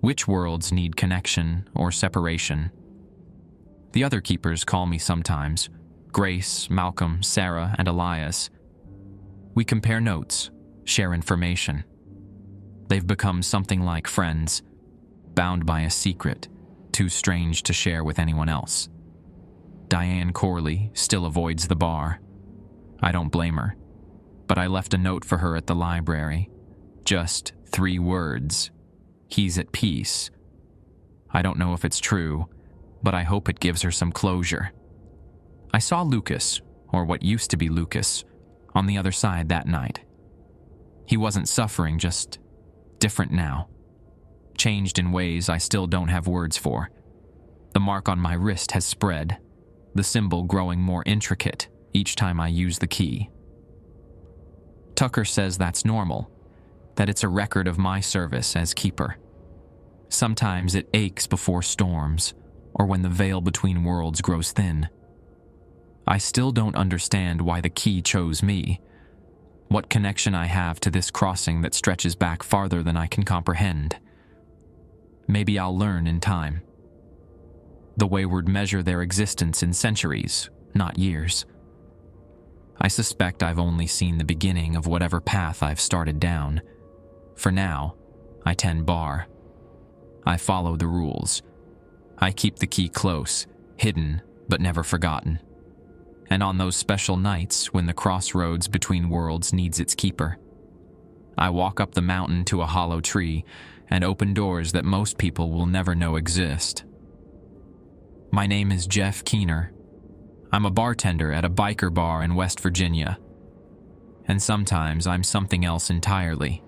which worlds need connection or separation. The other keepers call me sometimes, Grace, Malcolm, Sarah, and Elias. We compare notes, share information. They've become something like friends, bound by a secret, too strange to share with anyone else. Diane Corley still avoids the bar. I don't blame her, but I left a note for her at the library. Just 3 words. "He's at peace." I don't know if it's true, but I hope it gives her some closure. I saw Lucas, or what used to be Lucas, on the other side that night. He wasn't suffering, just different now. Changed in ways I still don't have words for. The mark on my wrist has spread, the symbol growing more intricate each time I use the key. Tucker says that's normal, that it's a record of my service as keeper. Sometimes it aches before storms, or when the veil between worlds grows thin. I still don't understand why the key chose me, what connection I have to this crossing that stretches back farther than I can comprehend. Maybe I'll learn in time. The wayward measure their existence in centuries, not years. I suspect I've only seen the beginning of whatever path I've started down. For now, I tend bar. I follow the rules. I keep the key close, hidden, but never forgotten. And on those special nights when the crossroads between worlds needs its keeper, I walk up the mountain to a hollow tree and open doors that most people will never know exist. My name is Jeff Keener. I'm a bartender at a biker bar in West Virginia. And sometimes I'm something else entirely.